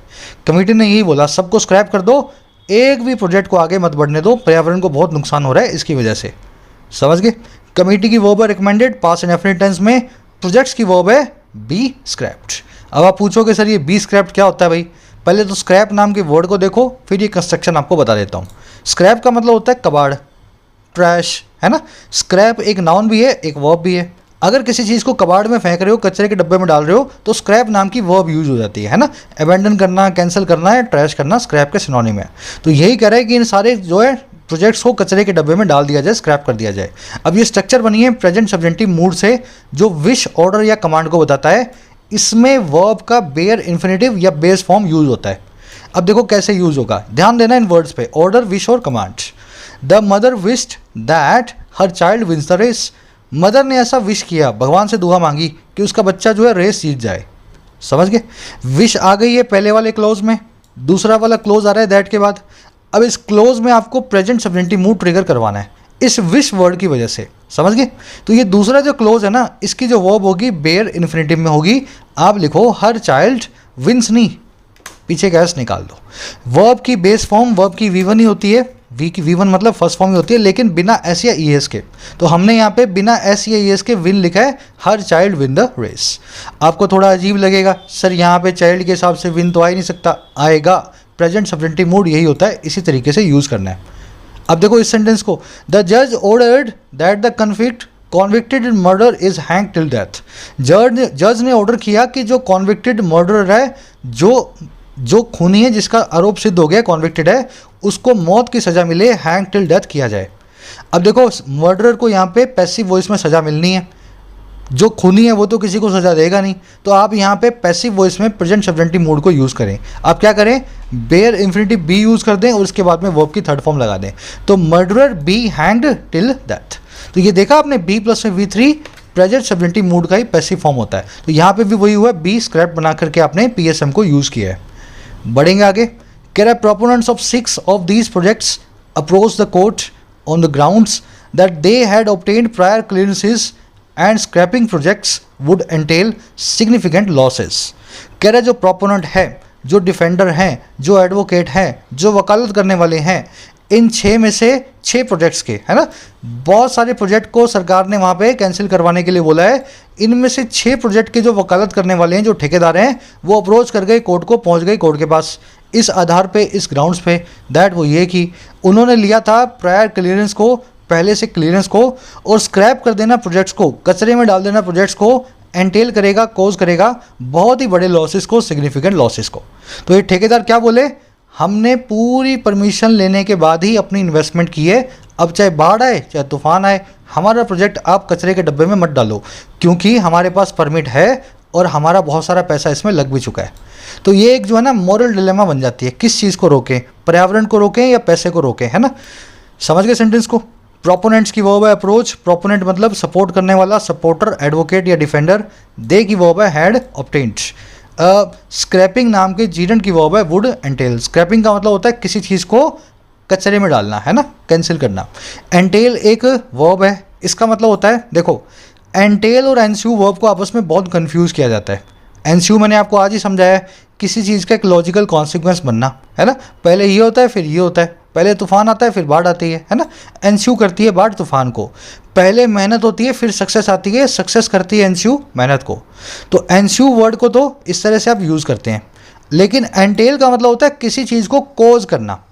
कमेटी ने यही बोला, सबको स्क्रैप कर दो, एक भी प्रोजेक्ट को आगे मत बढ़ने दो, पर्यावरण को बहुत नुकसान हो रहा है इसकी वजह से। समझ गए। कमेटी की वर्ब है रिकमेंडेड, पास्ट इंडेफिनिट टेंस में। प्रोजेक्ट्स की वर्ब है बी स्क्रैप्ड। अब आप पूछोगे सर ये बी स्क्रैप्ड क्या होता है भाई? पहले तो स्क्रैप नाम के वर्ड को देखो, फिर ये कंस्ट्रक्शन आपको बता देता हूँ। स्क्रैप का मतलब होता है कबाड़, ट्रैश, है ना। स्क्रैप एक नाउन भी है, एक वर्ब भी है। अगर किसी चीज़ को कबाड़ में फेंक रहे हो, कचरे के डब्बे में डाल रहे हो, तो स्क्रैप नाम की वर्ब यूज हो जाती है ना। अबैंडन करना, कैंसिल करना है, ट्रैश करना स्क्रैप के सिनोनिम है। तो यही कह रहा है कि इन सारे जो है प्रोजेक्ट्स को कचरे के डब्बे में डाल दिया जाए, स्क्रैप कर दिया जाए। अब ये स्ट्रक्चर बनी है प्रेजेंट सब्जेंटिव मूड से, जो विश, ऑर्डर या कमांड को बताता है। इसमें वर्ब का बेयर इन्फिनेटिव या बेस फॉर्म यूज होता है। अब देखो कैसे यूज होगा, ध्यान देना इन वर्ड्स पे, ऑर्डर, विश और command. The mother wished that her child wins the race. Mother ने ऐसा विश किया, भगवान से दुआ मांगी कि उसका बच्चा जो है रेस जीत जाए। समझ गए, विश आ गई है पहले वाले क्लोज में, दूसरा वाला क्लोज आ रहा है दैट के बाद। अब इस क्लोज में आपको प्रेजेंट सब्जेंटिव मूड ट्रिगर करवाना है इस विश वर्ड की वजह से। समझ गए, तो ये दूसरा जो क्लोज है ना, इसकी जो वर्ब होगी बेयर इन्फिनेटिव में होगी। आप लिखो हर चाइल्ड विंस, नहीं पीछे का एस निकाल दो। वर्ब की बेस फॉर्म वर्ब की V1 ही होती है, V1 मतलब फर्स्ट फॉर्म ही होती है, लेकिन बिना एस या ई एस के। तो हमने यहाँ पे बिना एस या ई एस के विन लिखा है, her child win the race. आपको थोड़ा अजीब लगेगा, सर यहाँ पे चाइल्ड के हिसाब से विन तो आ ही नहीं सकता। आएगा, प्रेजेंट सब्जेंटिव मूड यही होता है, इसी तरीके से यूज़ करना है। अब देखो इस सेंटेंस को, द जज ordered that the convicted in murder is hang till death. जज ने ऑर्डर किया कि जो कॉन्विक्टेड मर्डरर है, जो खूनी है, जिसका आरोप सिद्ध हो गया, कॉन्विक्टेड है, उसको मौत की सज़ा मिले, हैंग टिल डेथ किया जाए। अब देखो मर्डरर को यहाँ पे पैसिव वॉइस में सज़ा मिलनी है, जो खूनी है वो तो किसी को सज़ा देगा नहीं। तो आप यहाँ पे पैसिव वॉइस में प्रेजेंट सब्जेंटिव मूड को यूज़ करें। आप क्या करें, बेयर इन्फिनिटिव बी यूज़ कर दें और उसके बाद में वर्ब की थर्ड फॉर्म लगा दें। तो murderer be hanged till death. तो ये देखा आपने, बी प्लस में V3 प्रेजेंट सब्जेंटिव मूड का ही पैसिव फॉर्म होता है। तो यहाँ पे भी वही हुआ, बी स्क्रैप बना करके आपने PSM को यूज़ किया है। बढ़ेंगे आगे, कह रहा है proponents of 6 of these projects approach the court on the grounds that they had obtained prior clearances and scrapping projects would entail significant losses. कह रहा है जो प्रोपोनेंट है, जो डिफेंडर हैं, जो एडवोकेट हैं, जो वकालत करने वाले हैं, इन 6 में से 6 प्रोजेक्ट्स के, है ना, बहुत सारे प्रोजेक्ट को सरकार ने वहाँ पे कैंसिल करवाने के लिए बोला है। इनमें से 6 प्रोजेक्ट के जो वकालत करने वाले हैं, जो ठेकेदार हैं, वो अप्रोच कर गए कोर्ट को, पहुँच गए कोर्ट के पास। इस आधार पे, इस ग्राउंड्स पे दैट वो ये कि उन्होंने लिया था प्रायर क्लियरेंस को, पहले से क्लियरेंस को, और स्क्रैप कर देना प्रोजेक्ट्स को, कचरे में डाल देना प्रोजेक्ट्स को, एंटेल करेगा, कोज करेगा बहुत ही बड़े लॉसेस को, सिग्निफिकेंट लॉसेस को। तो ये ठेकेदार क्या बोले, हमने पूरी परमिशन लेने के बाद ही अपनी इन्वेस्टमेंट की है, अब चाहे बाढ़ आए चाहे तूफान आए, हमारा प्रोजेक्ट आप कचरे के डब्बे में मत डालो, क्योंकि हमारे पास परमिट है और हमारा बहुत सारा पैसा इसमें लग भी चुका है। तो ये एक जो है ना मॉरल डिलेमा बन जाती है, किस चीज़ को रोकें, पर्यावरण को रोकें या पैसे को रोकें, है ना। समझ गए सेंटेंस को। प्रोपोनेंट्स की वर्ब है अप्रोच, प्रोपोनेंट मतलब सपोर्ट करने वाला, सपोर्टर, एडवोकेट या डिफेंडर। दे की वर्ब है हैड ऑब्टेन्ड। स्क्रैपिंग नाम के जीरेंट की वर्ब है वुड एंटेल। स्क्रैपिंग का मतलब होता है किसी चीज़ को कचरे में डालना, है ना, कैंसिल करना। एंटेल एक वर्ब है, इसका मतलब होता है, देखो एंटेल और एनस्यू वर्ब को आपस में बहुत कंफ्यूज किया जाता है। एनस्यू मैंने आपको आज ही समझाया, किसी चीज़ का एक लॉजिकल कॉन्सिक्वेंस बनना, है ना। पहले ये होता है फिर ये होता है, पहले तूफान आता है फिर बाढ़ आती है ना। एनस्यू करती है बाढ़ तूफान को, पहले मेहनत होती है फिर सक्सेस आती है, सक्सेस करती है एनस्यू मेहनत को। तो एनस्यू वर्ड को तो इस तरह से आप यूज़ करते हैं, लेकिन एंटेल का मतलब होता है किसी चीज़ को कोज करना।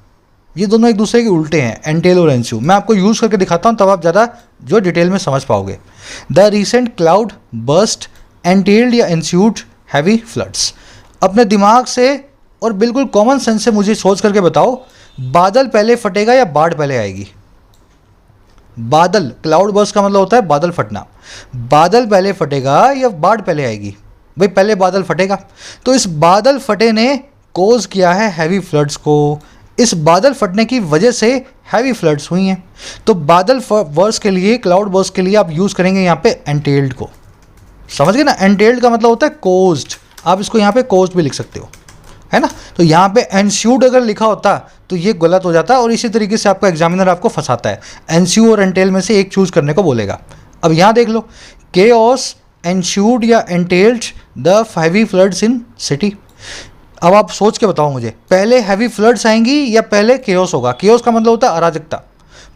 ये दोनों एक दूसरे के उल्टे हैं, एंटेल और एनस्यू। मैं आपको यूज़ करके दिखाता हूँ, तब आप ज़्यादा जो डिटेल में समझ पाओगे। The recent cloud burst entailed या एनस्यूड हैवी फ्लड्स। अपने दिमाग से और बिल्कुल कॉमन सेंस से मुझे सोच करके बताओ, बादल पहले फटेगा या बाढ़ पहले आएगी। बादल, क्लाउड बर्स्ट का मतलब होता है बादल फटना। बादल पहले फटेगा या बाढ़ पहले आएगी? भाई पहले बादल फटेगा। तो इस बादल फटे ने कोज किया है हैवी फ्लड्स को। इस बादल फटने की वजह से हैवी फ्लड्स हुई हैं। तो बादल वर्स के लिए, क्लाउड बर्स्ट के लिए आप यूज़ करेंगे यहाँ पे एंटेल्ड को। समझ गए ना, एंटेल्ड का मतलब होता है कोज्ड। आप इसको यहाँ पे कोज्ड भी लिख सकते हो, है ना। तो यहाँ पे एनस्यूड अगर लिखा होता तो ये गलत हो जाता, और इसी तरीके से आपका एग्जामिनर आपको फंसाता है, एनस्यू और एंटेल में से एक चूज करने को बोलेगा। अब यहाँ देख लो, केओस एनस्यूड या entailed the heavy floods in city. अब आप सोच के बताओ मुझे, पहले हैवी फ्लड्स आएंगी या पहले केओस होगा? केओस का मतलब होता है अराजकता।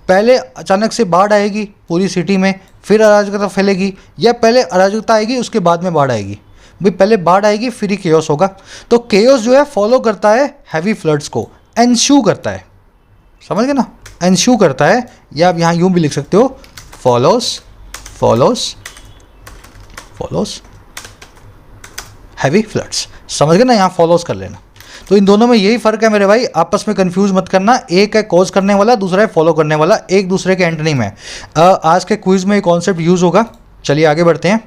पहले अचानक से बाढ़ आएगी पूरी सिटी में, फिर अराजकता फैलेगी, या पहले अराजकता आएगी उसके बाद में बाढ़ आएगी? भाई पहले बाढ़ आएगी फिर ही केओस होगा। तो केओस जो है फॉलो करता है हैवी फ्लड्स को, एनस्यू करता है। समझ गए ना, एंश्यू करता है, या आप यहाँ यूँ भी लिख सकते हो follows follows follows heavy floods. समझ गए ना, यहाँ फॉलोस कर लेना। तो इन दोनों में यही फ़र्क है मेरे भाई, आपस में कंफ्यूज मत करना। एक है कॉज करने वाला, दूसरा है फॉलो करने वाला, एक दूसरे के एंटोनिम है। आज के क्विज में ये कॉन्सेप्ट यूज़ होगा। चलिए आगे बढ़ते हैं।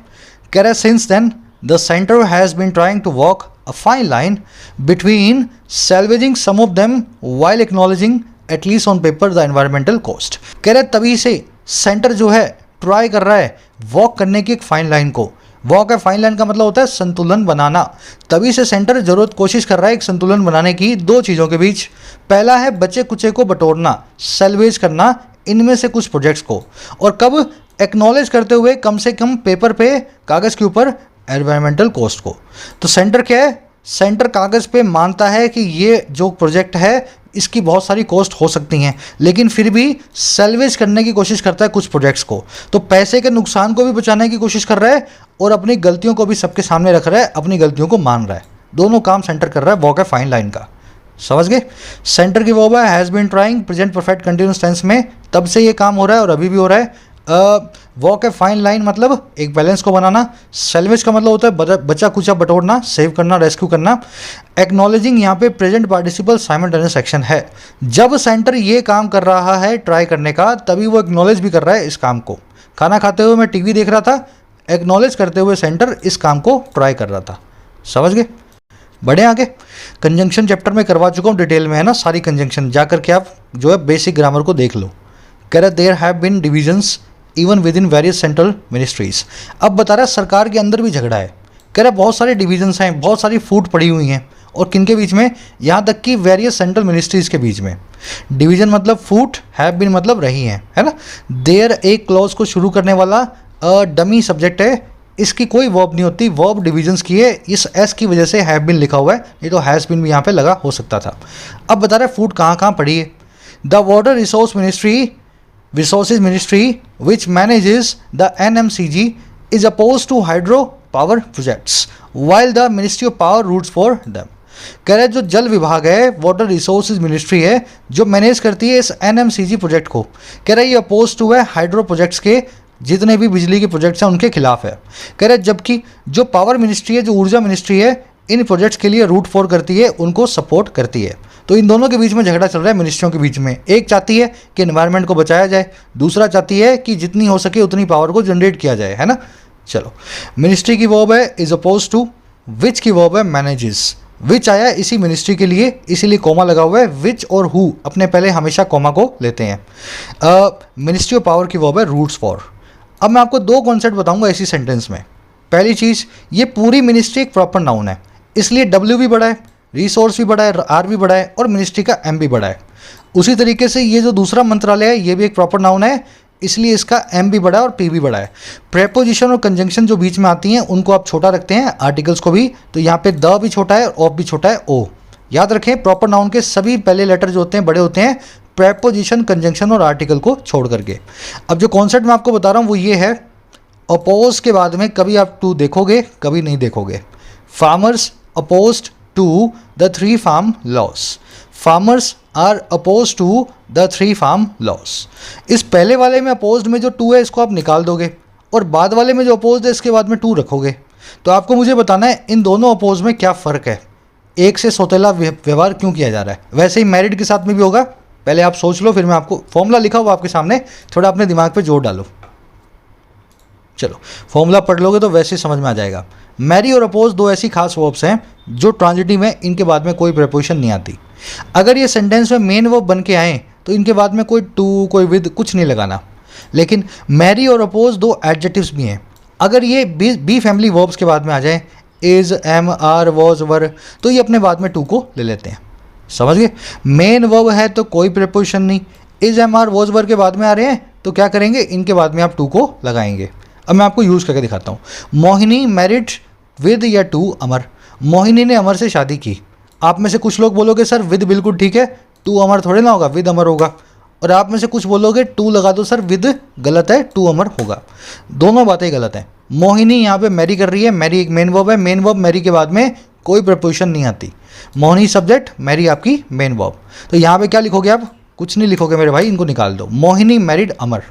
कह रहा है since then the centre has been trying to walk a fine line between salvaging some of them while acknowledging at least on paper the environmental cost. कह रहे तभी से सेंटर जो है ट्राई कर रहा है वॉक करने की एक फाइन लाइन को। वॉक है फाइन लाइन का मतलब होता है संतुलन बनाना। तभी से सेंटर जरूरत कोशिश कर रहा है एक संतुलन बनाने की दो चीज़ों के बीच। पहला है बचे कुचे को बटोरना, सेल्वेज करना इनमें से कुछ प्रोजेक्ट्स को, और कब एक्नॉलेज करते हुए कम से कम पेपर पे कागज़ के ऊपर एनवायरमेंटल कॉस्ट को। तो सेंटर क्या है, सेंटर कागज़ पे मानता है कि ये जो प्रोजेक्ट है इसकी बहुत सारी कॉस्ट हो सकती हैं, लेकिन फिर भी सेल्वेज करने की कोशिश करता है कुछ प्रोजेक्ट्स को। तो पैसे के नुकसान को भी बचाने की कोशिश कर रहा है और अपनी गलतियों को भी सबके सामने रख रहा है, अपनी गलतियों को मान रहा है। दोनों काम सेंटर कर रहा है वॉक है फाइन लाइन का। समझ गए। सेंटर की वर्ब है has been trying, present perfect continuous tense में, तब से ये काम हो रहा है और अभी भी हो रहा है। वॉक है फाइन लाइन मतलब एक बैलेंस को बनाना। सेल्वेज का मतलब होता है बचा कुचा बटोरना, सेव करना, रेस्क्यू करना। एक्नॉलेजिंग यहाँ पे प्रेजेंट पार्टिसिपल साइमल्टेनियस एक्शन है। जब सेंटर ये काम कर रहा है ट्राई करने का, तभी वो एक्नॉलेज भी कर रहा है इस काम को। खाना खाते हुए मैं टीवी देख रहा था, एक्नॉलेज करते हुए सेंटर इस काम को ट्राई कर रहा था। समझ गए। बढ़े आगे। कंजंक्शन चैप्टर में करवा चुका हूँ डिटेल में, है ना, सारी कंजंक्शन जा करके आप जो है बेसिक ग्रामर को देख लो। कह रहा there have been divisions even within various central ministries. अब बता रहा है सरकार के अंदर भी झगड़ा है। कह रहा बहुत सारे डिविजन्स हैं, बहुत सारी फूट पड़ी हुई हैं, और किन के बीच में, यहाँ तक कि वेरियस सेंट्रल मिनिस्ट्रीज के बीच में। डिवीजन मतलब फूट, हैव बीन मतलब रही हैं, है ना। देयर एक क्लॉज को शुरू करने वाला डमी सब्जेक्ट है, इसकी कोई वर्ब नहीं होती, वर्ब डिविजन्स की है। इस एस की वजह से हैव बीन लिखा हुआ है, नहीं तो हैज़ बीन भी यहाँ पे लगा हो सकता था। अब बता रहा है फूट कहाँ कहाँ पड़ी है। The water resources ministry which manages the NMCG is opposed to hydro power projects while the Ministry of Power roots for them। कह रहे जो जल विभाग है, वाटर रिसोर्सेज मिनिस्ट्री है, जो मैनेज करती है इस NMCG प्रोजेक्ट को, कह रहे ये अपोज टू है हाइड्रो प्रोजेक्ट्स के, जितने भी बिजली के प्रोजेक्ट्स हैं उनके खिलाफ है। कह रहे जबकि जो पावर मिनिस्ट्री है, जो ऊर्जा मिनिस्ट्री है, इन प्रोजेक्ट्स के लिए रूट फॉर करती है, उनको सपोर्ट करती है। तो इन दोनों के बीच में झगड़ा चल रहा है मिनिस्ट्रियों के बीच में। एक चाहती है कि एनवायरनमेंट को बचाया जाए, दूसरा चाहती है कि जितनी हो सके उतनी पावर को जनरेट किया जाए, है ना। चलो, मिनिस्ट्री की वर्ब है इज अपोज टू, विच की वर्ब है मैनेजेस। विच आया इसी मिनिस्ट्री के लिए, इसीलिए कोमा लगा हुआ है। विच और हु अपने पहले हमेशा कोमा को लेते हैं। मिनिस्ट्री ऑफ पावर की वर्ब है रूट्स फॉर। अब मैं आपको दो कॉन्सेप्ट बताऊंगा इसी सेंटेंस में। पहली चीज़, ये पूरी मिनिस्ट्री एक प्रॉपर नाउन है, इसलिए डब्ल्यू भी बड़ा है, रिसोर्स भी बड़ा है, आर भी बड़ा है, और मिनिस्ट्री का एम भी बड़ा है। उसी तरीके से ये जो दूसरा मंत्रालय है, ये भी एक प्रॉपर नाउन है, इसलिए इसका एम भी बड़ा है और पी भी बड़ा है। प्रेपोजिशन और कंजंक्शन जो बीच में आती हैं उनको आप छोटा रखते हैं, आर्टिकल्स को भी। तो यहाँ पे द भी छोटा है, ऑफ भी छोटा है, ओ। याद रखें प्रॉपर नाउन के सभी पहले लेटर जो होते हैं बड़े होते हैं, प्रेपोजिशन, कंजंक्शन और आर्टिकल को छोड़ करके। अब जो कॉन्सेप्ट मैं आपको बता रहा हूँ वो ये है, अपोज के बाद में कभी आप टू देखोगे, कभी नहीं देखोगे। Farmers opposed to the 3 farm laws। Farmers are oppose to the 3 farm laws। इस पहले वाले में अपोज्ड में जो टू है इसको आप निकाल दोगे, और बाद वाले में जो अपोज्ड है इसके बाद में टू रखोगे। तो आपको मुझे बताना है इन दोनों अपोज में क्या फ़र्क है, एक से सौतेला व्यवहार क्यों किया जा रहा है। वैसे ही मैरिड के साथ में भी होगा, पहले आप सोच लो, फिर मैं आपको फॉर्मूला लिखा हुआ आपके सामने, थोड़ा अपने दिमाग पे जोर डालो। चलो, फॉर्मूला पढ़ लोगे तो वैसे समझ में आ जाएगा। मैरी और अपोज दो ऐसी खास वर्ब्स हैं जो ट्रांजिटिव हैं, इनके बाद में कोई प्रेपोजिशन नहीं आती। अगर ये सेंटेंस में मेन वर्ब बन के आए तो इनके बाद में कोई टू, कोई विद कुछ नहीं लगाना। लेकिन मैरी और अपोज दो एडजेक्टिव्स भी हैं, अगर ये बी फैमिली वर्ब्स के बाद में आ जाए, इज, एम, आर, वॉज, वर, तो ये अपने बाद में टू को ले लेते हैं। समझ गए। मेन वर्ब है तो कोई प्रेपोजिशन नहीं, इज, एम, आर, वॉज, वर के बाद में आ रहे हैं तो क्या करेंगे, इनके बाद में आप टू को लगाएंगे। अब मैं आपको यूज़ करके दिखाता हूँ। मोहिनी मैरिड विद या टू अमर। मोहिनी ने अमर से शादी की। आप में से कुछ लोग बोलोगे सर विद बिल्कुल ठीक है, टू अमर थोड़े ना होगा, विद अमर होगा। और आप में से कुछ बोलोगे टू लगा दो सर, विद गलत है, टू अमर होगा। दोनों बातें गलत हैं। मोहिनी यहाँ पे मैरी कर रही है, मैरी एक मेन वर्ब है, मेन वर्ब मैरी के बाद में कोई प्रपोजिशन नहीं आती। मोहिनी सब्जेक्ट, मैरी आपकी मेन वर्ब। तो यहाँ पे क्या लिखोगे आप, कुछ नहीं लिखोगे मेरे भाई, इनको निकाल दो। मोहिनी मैरिड अमर,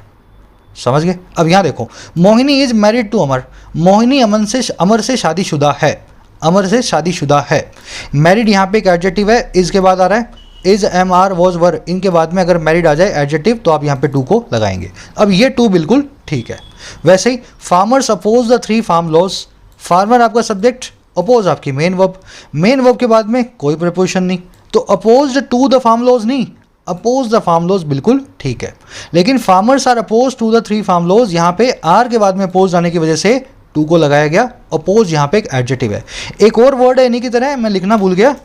समझ गए। अब यहाँ देखो, मोहिनी इज मैरिड टू अमर, मोहिनी अमर से शादीशुदा है, अमर से शादीशुदा है। मैरिड यहाँ पे एक एडजेक्टिव है, इज के बाद आ रहा है, is am are was were, इनके बाद में अगर मैरिड आ जाए एडजेक्टिव तो आप यहाँ पे टू को लगाएंगे। अब ये टू बिल्कुल ठीक है। वैसे ही farmers oppose the 3 farm laws, farmer आपका सब्जेक्ट, अपोज आपकी मेन वर्ब, मेन वर्ब के बाद में कोई प्रपोजिशन नहीं, तो opposed to the farm laws नहीं, अपोज द फार्म लॉज बिल्कुल ठीक है। लेकिन farmers are oppose to the 3 farm laws, यहाँ पे आर के बाद में अपोज आने की वजह से टू को लगाया गया। अपोज यहाँ पे एक एडजेक्टिव है। एक और वर्ड है इन्हीं की तरह, मैं लिखना भूल गया,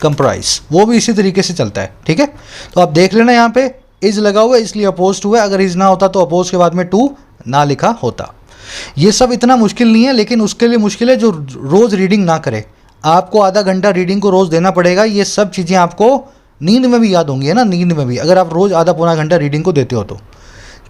कंप्राइज, वो भी इसी तरीके से चलता है, ठीक है। तो आप देख लेना, यहाँ पे इज लगा हुआ है इसलिए अपोज टू है, अगर इज ना होता तो अपोज के बाद में टू ना लिखा होता। ये सब इतना मुश्किल नहीं है, लेकिन उसके लिए मुश्किल है जो रोज़ रीडिंग ना करे। आपको आधा घंटा रीडिंग को रोज़ देना पड़ेगा, ये सब चीज़ें आपको नींद में भी याद होंगी, है ना, नींद में भी, अगर आप रोज़ आधा पौना घंटा रीडिंग को देते हो तो।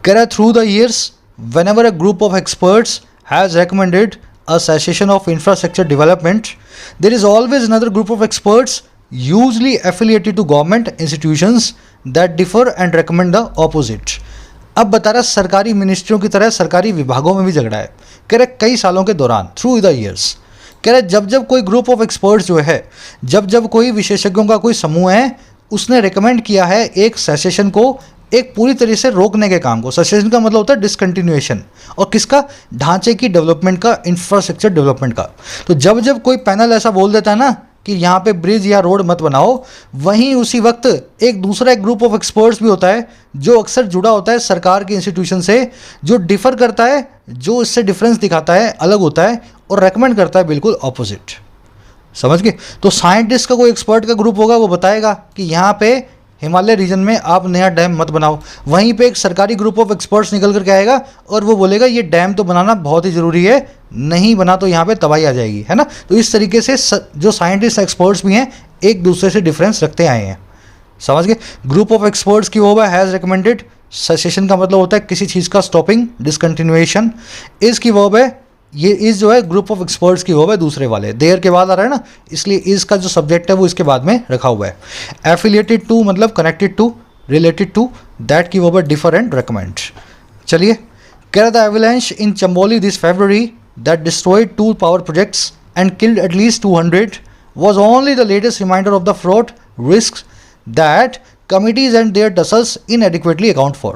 कह रहा है through the years whenever a group of experts has recommended a cessation of infrastructure development, there is always another group of experts usually affiliated to government institutions that differ and recommend the opposite. अब बता रहा सरकारी मिनिस्ट्रियों की तरह सरकारी विभागों में भी झगड़ा है। कह रहे कई सालों के दौरान, थ्रू द ईयर्स, कह रहे जब जब कोई ग्रुप ऑफ एक्सपर्ट्स जो है, जब जब कोई विशेषज्ञों का कोई समूह है, उसने रिकमेंड किया है एक सेसेशन को, एक पूरी तरह से रोकने के काम को। सेसेशन का मतलब होता है डिसकंटिन्यूएशन, और किसका, ढांचे की डेवलपमेंट का, इंफ्रास्ट्रक्चर डेवलपमेंट का। तो जब जब कोई पैनल ऐसा बोल देता है ना कि यहाँ पे ब्रिज या रोड मत बनाओ, वहीं उसी वक्त एक दूसरा एक ग्रुप ऑफ एक्सपर्ट्स भी होता है जो अक्सर जुड़ा होता है सरकार के इंस्टीट्यूशन से, जो डिफर करता है, जो इससे डिफरेंस दिखाता है, अलग होता है, और रेकमेंड करता है बिल्कुल ऑपोजिट। समझ गए। तो साइंटिस्ट का कोई एक्सपर्ट का ग्रुप होगा, वो बताएगा कि यहाँ पे हिमालय रीजन में आप नया डैम मत बनाओ। वहीं पे एक सरकारी ग्रुप ऑफ एक्सपर्ट्स निकल करके आएगा और वो बोलेगा ये डैम तो बनाना बहुत ही ज़रूरी है, नहीं बना तो यहाँ पे तबाही आ जाएगी, है ना। तो इस तरीके से जो साइंटिस्ट एक्सपर्ट्स भी हैं एक दूसरे से डिफरेंस रखते आए हैं। समझ गए। ग्रुप ऑफ एक्सपर्ट्स की वर्ब है हैज़ रिकमेंडेड, सेसेशन का मतलब होता है किसी चीज़ का स्टॉपिंग, डिसकंटिन्यूएशन। इज की वर्ब है, ये इज जो है ग्रुप ऑफ एक्सपर्ट्स की वर्ब है दूसरे वाले, देयर के बाद आ रहा है ना, इसलिए इज का जो सब्जेक्ट है वो इसके बाद में रखा हुआ है। एफिलिएटेड टू मतलब connected to, related to, that की वर्ब है डिफर एंड रेकमेंड। चलिए, कह रहा था avalanche in Chamoli this February that destroyed 2 power projects and killed at least 200 was only the latest reminder of the fraud risks that committees and their tussles inadequately account for.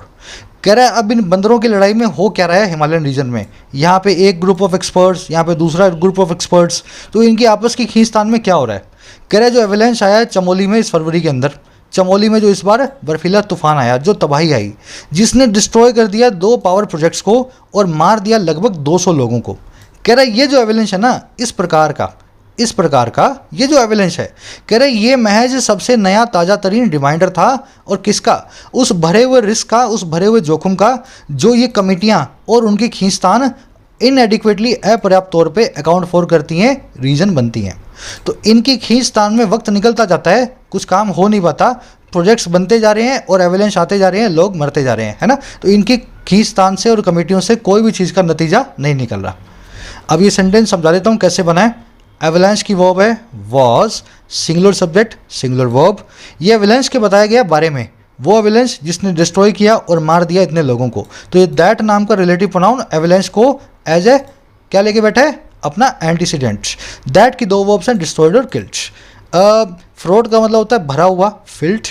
कह रहा है अब इन बंदरों की लड़ाई में हो क्या रहा है हिमालयन रीजन में। यहाँ पे एक ग्रुप ऑफ एक्सपर्ट्स, यहाँ पे दूसरा ग्रुप ऑफ एक्सपर्ट्स, तो इनकी आपस की खींचतान में क्या हो रहा है। कह रहा है जो एविलांच आया है चमोली में इस फरवरी के अंदर, चमोली में जो इस बार बर्फीला तूफान आया, जो तबाही आई, जिसने डिस्ट्रॉय कर दिया 2 पावर प्रोजेक्ट्स को और मार दिया लगभग 200 लोगों को। कह रहा है ये जो एविलांच है ना, इस प्रकार का ये जो एविडेंस है, कह रहे ये महज सबसे नया ताज़ा तरीन रिमाइंडर था, और किसका, उस भरे हुए रिस्क का, उस भरे हुए जोखिम का जो ये कमेटियां और उनकी खींचतान इनएडिक्वेटली, अपर्याप्त तौर पे अकाउंट फॉर करती हैं, रीजन बनती हैं। तो इनकी खींचतान में वक्त निकलता जाता है, कुछ काम हो नहीं पाता, प्रोजेक्ट्स बनते जा रहे हैं और एविडेंस आते जा रहे हैं, लोग मरते जा रहे हैं, है ना। तो इनकी खींचतान से और कमेटियों से कोई भी चीज़ का नतीजा नहीं निकल रहा। अब ये सेंटेंस समझा देता हूँ कैसे बना है। एविलांच की वर्ब है was, singular subject singular verb. ये एविलांच के बताया गया बारे में, वो एविलांच जिसने डिस्ट्रॉय किया और मार दिया इतने लोगों को। तो ये दैट नाम का रिलेटिव प्रोनाउन एविलांच को एज ए क्या लेके बैठा है, अपना एंटीसीडेंट। दैट की 2 वर्ब्स हैं, डिस्ट्रॉयड और किल्ड। फ्रॉड का मतलब होता है भरा हुआ, फिल्ड।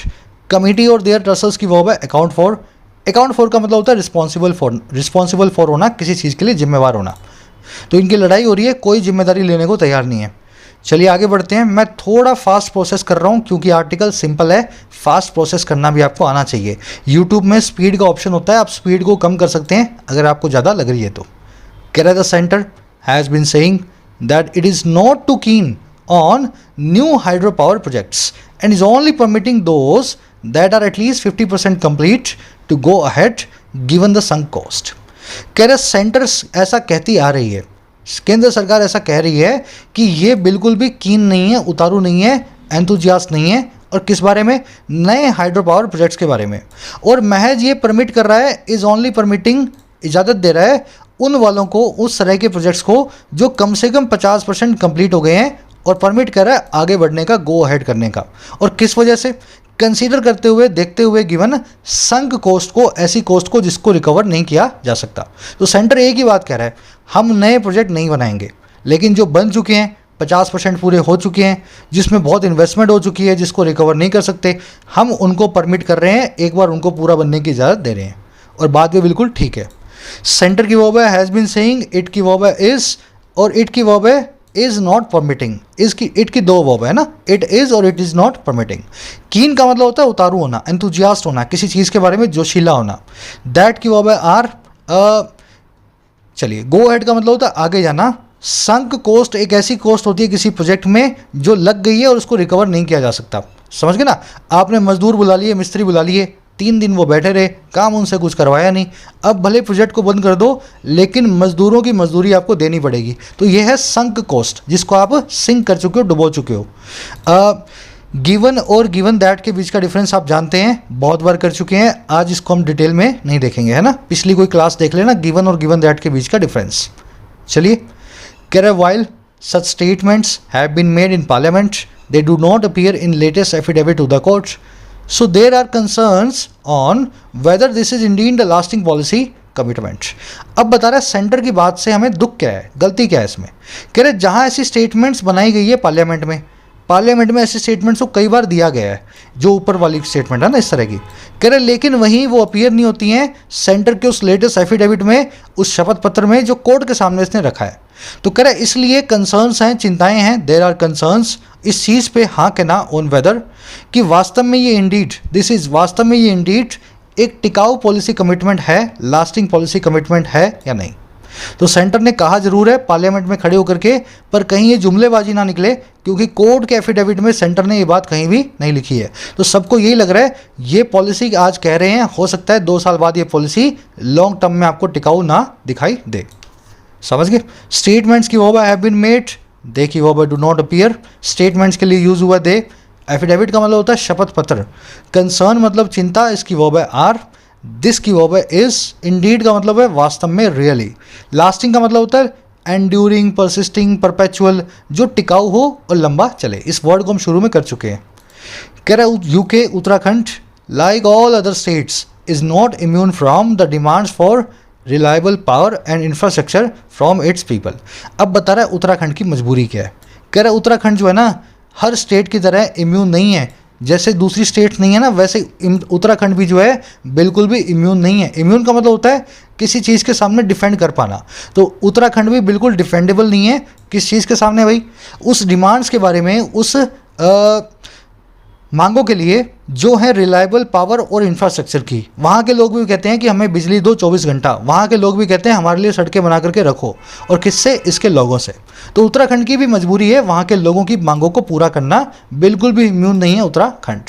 कमिटी और देयर टसल्स की वर्ब है अकाउंट फॉर। अकाउंट फॉर का मतलब होता है रिस्पॉन्सिबल फॉर होना, किसी चीज़ के लिए जिम्मेवार होना। तो इनकी लड़ाई हो रही है, कोई जिम्मेदारी लेने को तैयार नहीं है। चलिए आगे बढ़ते हैं। मैं थोड़ा फास्ट प्रोसेस कर रहा हूँ क्योंकि आर्टिकल सिंपल है, फास्ट प्रोसेस करना भी आपको आना चाहिए। यूट्यूब में स्पीड का ऑप्शन होता है, आप स्पीड को कम कर सकते हैं अगर आपको ज़्यादा लग रही है तो। कह रहा है the centre has been saying that it is not too keen on new hydro power projects and is only permitting those that are at least 50% complete to go ahead given the sunk cost. कह रहे centre ऐसा कहती आ रही है, केंद्र सरकार ऐसा कह रही है कि ये बिल्कुल भी कीन नहीं है, उतारू नहीं है, एंथुजियास्ट नहीं है, और किस बारे में, नए हाइड्रो पावर प्रोजेक्ट्स के बारे में। और महज ये परमिट कर रहा है, इज़ ओनली परमिटिंग, इजाज़त दे रहा है उन वालों को, उस तरह के प्रोजेक्ट्स को जो कम से कम 50% कंप्लीट हो गए हैं, और परमिट कर रहा है आगे बढ़ने का, गो अहेड करने का। और किस वजह से, कंसीडर करते हुए देखते हुए गिवन संक कॉस्ट को, ऐसी कॉस्ट को जिसको रिकवर नहीं किया जा सकता। तो सेंटर एक ही बात कह रहा है, हम नए प्रोजेक्ट नहीं बनाएंगे, लेकिन जो बन चुके हैं 50% पूरे हो चुके हैं, जिसमें बहुत इन्वेस्टमेंट हो चुकी है, जिसको रिकवर नहीं कर सकते, हम उनको परमिट कर रहे हैं, एक बार उनको पूरा बनने की इजाज़त दे रहे हैं। और बात भी बिल्कुल ठीक है। सेंटर की वर्ब है हैज़ बीन सेइंग, इट की वर्ब है इज़, और इट की वर्ब है इज़ नॉट परमिटिंग। इट की दो वर्ब है ना, इट इज़ और इट इज़ नॉट परमिटिंग। कीन का मतलब होता है उतारू होना, एंथुजियास्ट होना, किसी चीज़ के बारे में जोशीला होना। दैट की वर्ब है आर। चलिए, गो अहेड का मतलब होता है आगे जाना। संक कॉस्ट एक ऐसी कॉस्ट होती है किसी प्रोजेक्ट में जो लग गई है और उसको रिकवर नहीं किया जा सकता। समझ गए ना, आपने मजदूर बुला लिए, मिस्त्री बुला लिए, 3 दिन वो बैठे रहे, काम उनसे कुछ करवाया नहीं, अब भले प्रोजेक्ट को बंद कर दो लेकिन मजदूरों की मजदूरी आपको देनी पड़ेगी। तो ये है संक कॉस्ट, जिसको आप सिंक कर चुके हो, डुबो चुके हो। गिवन और गिवन दैट के बीच का डिफरेंस आप जानते हैं, बहुत बार कर चुके हैं, आज इसको हम डिटेल में नहीं देखेंगे, है ना। पिछली कोई क्लास देख लेना, गिवन और गिवन दैट के बीच का डिफरेंस। चलिए, कह रहे while such statements have been made in parliament, they do not appear in latest affidavit to the court. So there are concerns on whether this is indeed a lasting policy commitment. अब बता रहा है centre की बात से हमें दुख क्या है, गलती क्या है इसमें। कह रहे जहाँ ऐसी स्टेटमेंट्स बनाई गई है पार्लियामेंट में ऐसे स्टेटमेंट्स को कई बार दिया गया है, जो ऊपर वाली स्टेटमेंट है ना इस तरह की। कह रहे लेकिन वहीं वो अपीयर नहीं होती हैं सेंटर के उस लेटेस्ट एफिडेविट में, उस शपथ पत्र में जो कोर्ट के सामने इसने रखा है। तो कह रहे इसलिए कंसर्न्स हैं, चिंताएं हैं, देयर आर कंसर्न्स इस चीज़ पे हाँ के ना ऑन वेदर कि वास्तव में ये इंडीड एक टिकाऊ पॉलिसी कमिटमेंट है, लास्टिंग पॉलिसी कमिटमेंट है या नहीं। तो सेंटर ने कहा जरूर है पार्लियामेंट में खड़े होकर के, पर कहीं ये जुमलेबाजी ना निकले, क्योंकि कोर्ट के एफिडेविट में सेंटर ने ये बात कहीं भी नहीं लिखी है। तो सबको यही लग रहा है ये पॉलिसी आज कह रहे हैं, हो सकता है 2 साल बाद ये पॉलिसी लॉन्ग टर्म में आपको टिकाऊ ना दिखाई दे। समझ गए। स्टेटमेंट्स की वर्ब हैव बीन मेड, दे की verb do not appear. Statements के लिए यूज हुआ दे। एफिडेविट का मतलब होता है शपथ पत्र। कंसर्न मतलब चिंता, इसकी वर्ब है आर। दिस की वर्ब है इज। इंडीड का मतलब है वास्तव में, रियली। लास्टिंग का मतलब होता है एंड्यूरिंग, परसिस्टिंग, परपेचुअल, जो टिकाऊ हो और लंबा चले। इस वर्ड को हम शुरू में कर चुके हैं। कह रहा है UK, Uttarakhand, like all other states is not immune from the demands for reliable power and infrastructure from its people. अब बता रहा है उत्तराखंड की मजबूरी क्या है। कह रहा है उत्तराखंड जो है ना, हर स्टेट की तरह इम्यून नहीं है, जैसे दूसरी स्टेट्स नहीं है ना, वैसे उत्तराखंड भी जो है बिल्कुल भी इम्यून नहीं है। इम्यून का मतलब होता है किसी चीज़ के सामने डिफेंड कर पाना, तो उत्तराखंड भी बिल्कुल डिफेंडेबल नहीं है किस चीज़ के सामने भाई, उस डिमांड्स के बारे में, उस मांगों के लिए जो है रिलायबल पावर और इंफ्रास्ट्रक्चर की। वहाँ के लोग भी कहते हैं कि हमें बिजली दो 24 घंटा, वहाँ के लोग भी कहते हैं हमारे लिए सड़कें बना करके रखो, और किससे, इसके लोगों से। तो उत्तराखंड की भी मजबूरी है वहाँ के लोगों की मांगों को पूरा करना, बिल्कुल भी इम्यून नहीं है उत्तराखंड।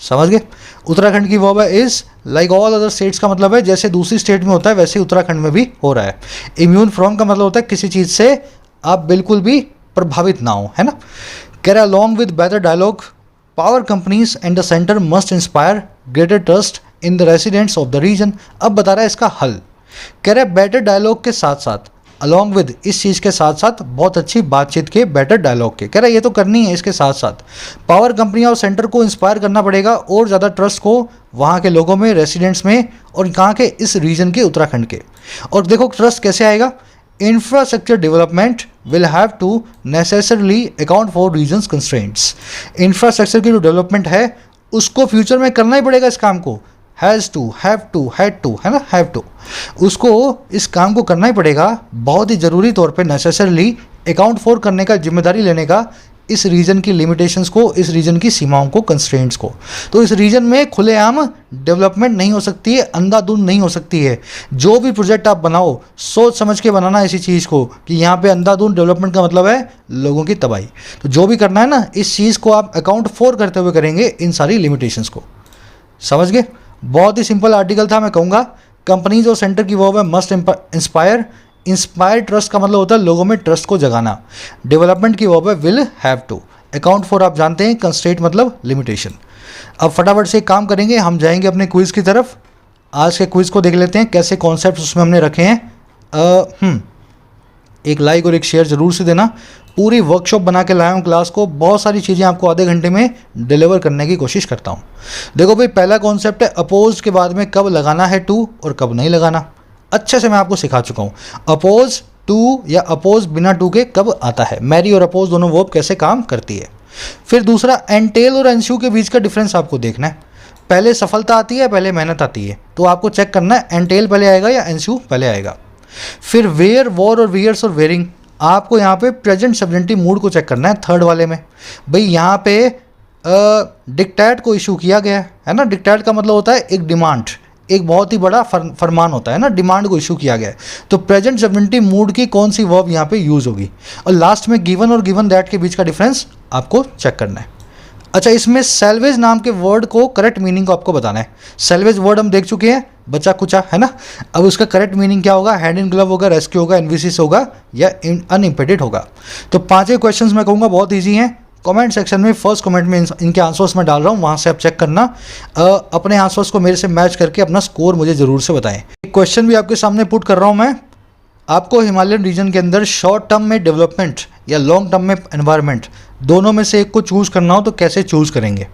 समझ गए। उत्तराखंड की वर्ब है is. Like all other states का मतलब है जैसे दूसरी स्टेट में होता है वैसे उत्तराखंड में भी हो रहा है। इम्यून फ्रॉम का मतलब होता है किसी चीज़ से आप बिल्कुल भी प्रभावित ना हो, है ना। कह रहा along with better dialogue power companies and the centre must inspire greater trust in the residents of the region. अब बता रहा है इसका हल। कह रहा है बेटर डायलॉग के साथ साथ, अलॉन्ग विद, इस चीज़ के साथ साथ, बहुत अच्छी बातचीत के, बेटर डायलॉग के, कह रहा है ये तो करनी है, इसके साथ साथ पावर कंपनियां और सेंटर को इंस्पायर करना पड़ेगा और ज़्यादा ट्रस्ट को वहाँ के लोगों में, रेसिडेंट्स में, और कहाँ के, इस रीजन के, उत्तराखंड के। और देखो ट्रस्ट कैसे आएगा, infrastructure development will have to necessarily account for regions constraints. Infrastructure की जो डेवलपमेंट है उसको फ्यूचर में करना ही पड़ेगा, इस काम को, has to, have to, had to, है ना, हैव टू, उसको, इस काम को करना ही पड़ेगा, बहुत ही ज़रूरी तौर पे नेसेसरली अकाउंट फॉर करने का, जिम्मेदारी लेने का, इस रीजन की लिमिटेशंस को, इस रीजन की सीमाओं को, कंस्ट्रेंट्स को। तो इस रीजन में खुलेआम डेवलपमेंट नहीं हो सकती है, अंधाधुंध नहीं हो सकती है। जो भी प्रोजेक्ट आप बनाओ सोच समझ के बनाना इसी चीज़ को, कि यहाँ पे अंधाधुंध डेवलपमेंट का मतलब है लोगों की तबाही। तो जो भी करना है ना, इस चीज़ को आप अकाउंट फॉर करते हुए करेंगे, इन सारी लिमिटेशंस को। समझ गए। बहुत ही सिंपल आर्टिकल था, मैं कहूँगा। कंपनीज और सेंटर की वर्ब है मस्ट इंस्पायर। इंस्पायर ट्रस्ट का मतलब होता है लोगों में ट्रस्ट को जगाना। डेवलपमेंट की वर्ब है will have to. Account for आप जानते हैं, कंस्ट्रेंट मतलब लिमिटेशन। अब फटाफट से काम करेंगे, हम जाएंगे अपने क्विज़ की तरफ। आज के क्विज़ को देख लेते हैं कैसे कॉन्सेप्ट उसमें हमने रखे हैं। एक लाइक और एक शेयर ज़रूर से देना। पूरी वर्कशॉप बना के लाया हूँ क्लास को, बहुत सारी चीज़ें आपको आधे घंटे में डिलीवर करने की कोशिश करता हूँ। देखो भाई, पहला कॉन्सेप्ट है अपोज के बाद में कब लगाना है टू और कब नहीं लगाना, अच्छे से मैं आपको सिखा चुका हूँ। अपोज टू या अपोज बिना टू के कब आता है, मैरी और अपोज दोनों वर्ब कैसे काम करती है। फिर दूसरा, एंटेल और एंस्यू के बीच का डिफरेंस आपको देखना है। पहले सफलता आती है, पहले मेहनत आती है, तो आपको चेक करना है एंटेल पहले आएगा या एंस्यू पहले आएगा। फिर वेयर, वॉर और वियर्स और वेयरिंग, आपको यहाँ पे प्रेजेंट सब्जेंटिव मूड को चेक करना है थर्ड वाले में। भाई यहाँ पे डिक्टेट को इशू किया गया है ना, डिक्टेट का मतलब होता है एक डिमांड, एक बहुत ही बड़ा फरमान होता है ना, डिमांड को इशू किया गया है, तो प्रेजेंट सब्जेंटिव मूड की कौन सी वर्ब यहाँ पे यूज़ होगी। और लास्ट में गिवन और गिवन दैट के बीच का डिफरेंस आपको चेक करना है। अच्छा, इसमें सेल्वेज नाम के वर्ड को करेक्ट मीनिंग को आपको बताना है। सेल्वेज वर्ड हम देख चुके हैं, बचा कुचा, है ना। अब उसका करेक्ट मीनिंग क्या होगा, हैंड इन ग्लव होगा, रेस्क्यू होगा, एनवीसिस होगा या अनइम्पेडेड होगा। तो पांचों क्वेश्चंस मैं कहूँगा बहुत ईजी हैं। कमेंट सेक्शन में फर्स्ट कमेंट में इनके आंसर्स मैं डाल रहा हूँ, वहाँ से आप चेक करना। अपने आंसर्स को मेरे से मैच करके अपना स्कोर मुझे ज़रूर से बताएं। एक क्वेश्चन भी आपके सामने पुट कर रहा हूँ मैं, आपको हिमालयन रीजन के अंदर शॉर्ट टर्म में डेवलपमेंट या लॉन्ग टर्म में एनवायरनमेंट, दोनों में से एक को चूज़ करना हो तो कैसे चूज़ करेंगे।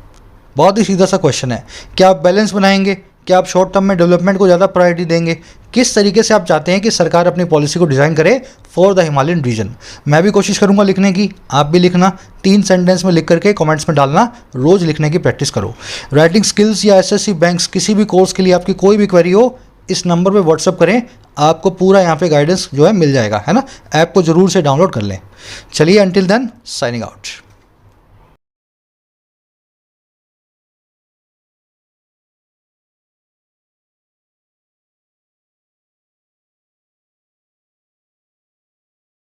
बहुत ही सीधा सा क्वेश्चन है। क्या आप बैलेंस बनाएंगे, क्या आप शॉर्ट टर्म में डेवलपमेंट को ज़्यादा प्रायोरिटी देंगे, किस तरीके से आप चाहते हैं कि सरकार अपनी पॉलिसी को डिज़ाइन करे फॉर द हिमालयन रीजन। मैं भी कोशिश करूंगा लिखने की, आप भी लिखना, 3 सेंटेंस में लिख करके कमेंट्स में डालना, रोज़ लिखने की प्रैक्टिस करो। राइटिंग स्किल्स या एसएससी बैंक्स किसी भी कोर्स के लिए आपकी कोई भी क्वेरी हो, इस नंबर पे व्हाट्सअप करें, आपको पूरा यहाँ पे गाइडेंस जो है मिल जाएगा, है ना। ऐप को ज़रूर से डाउनलोड कर लें। चलिए, अंटिल देन साइनिंग आउट।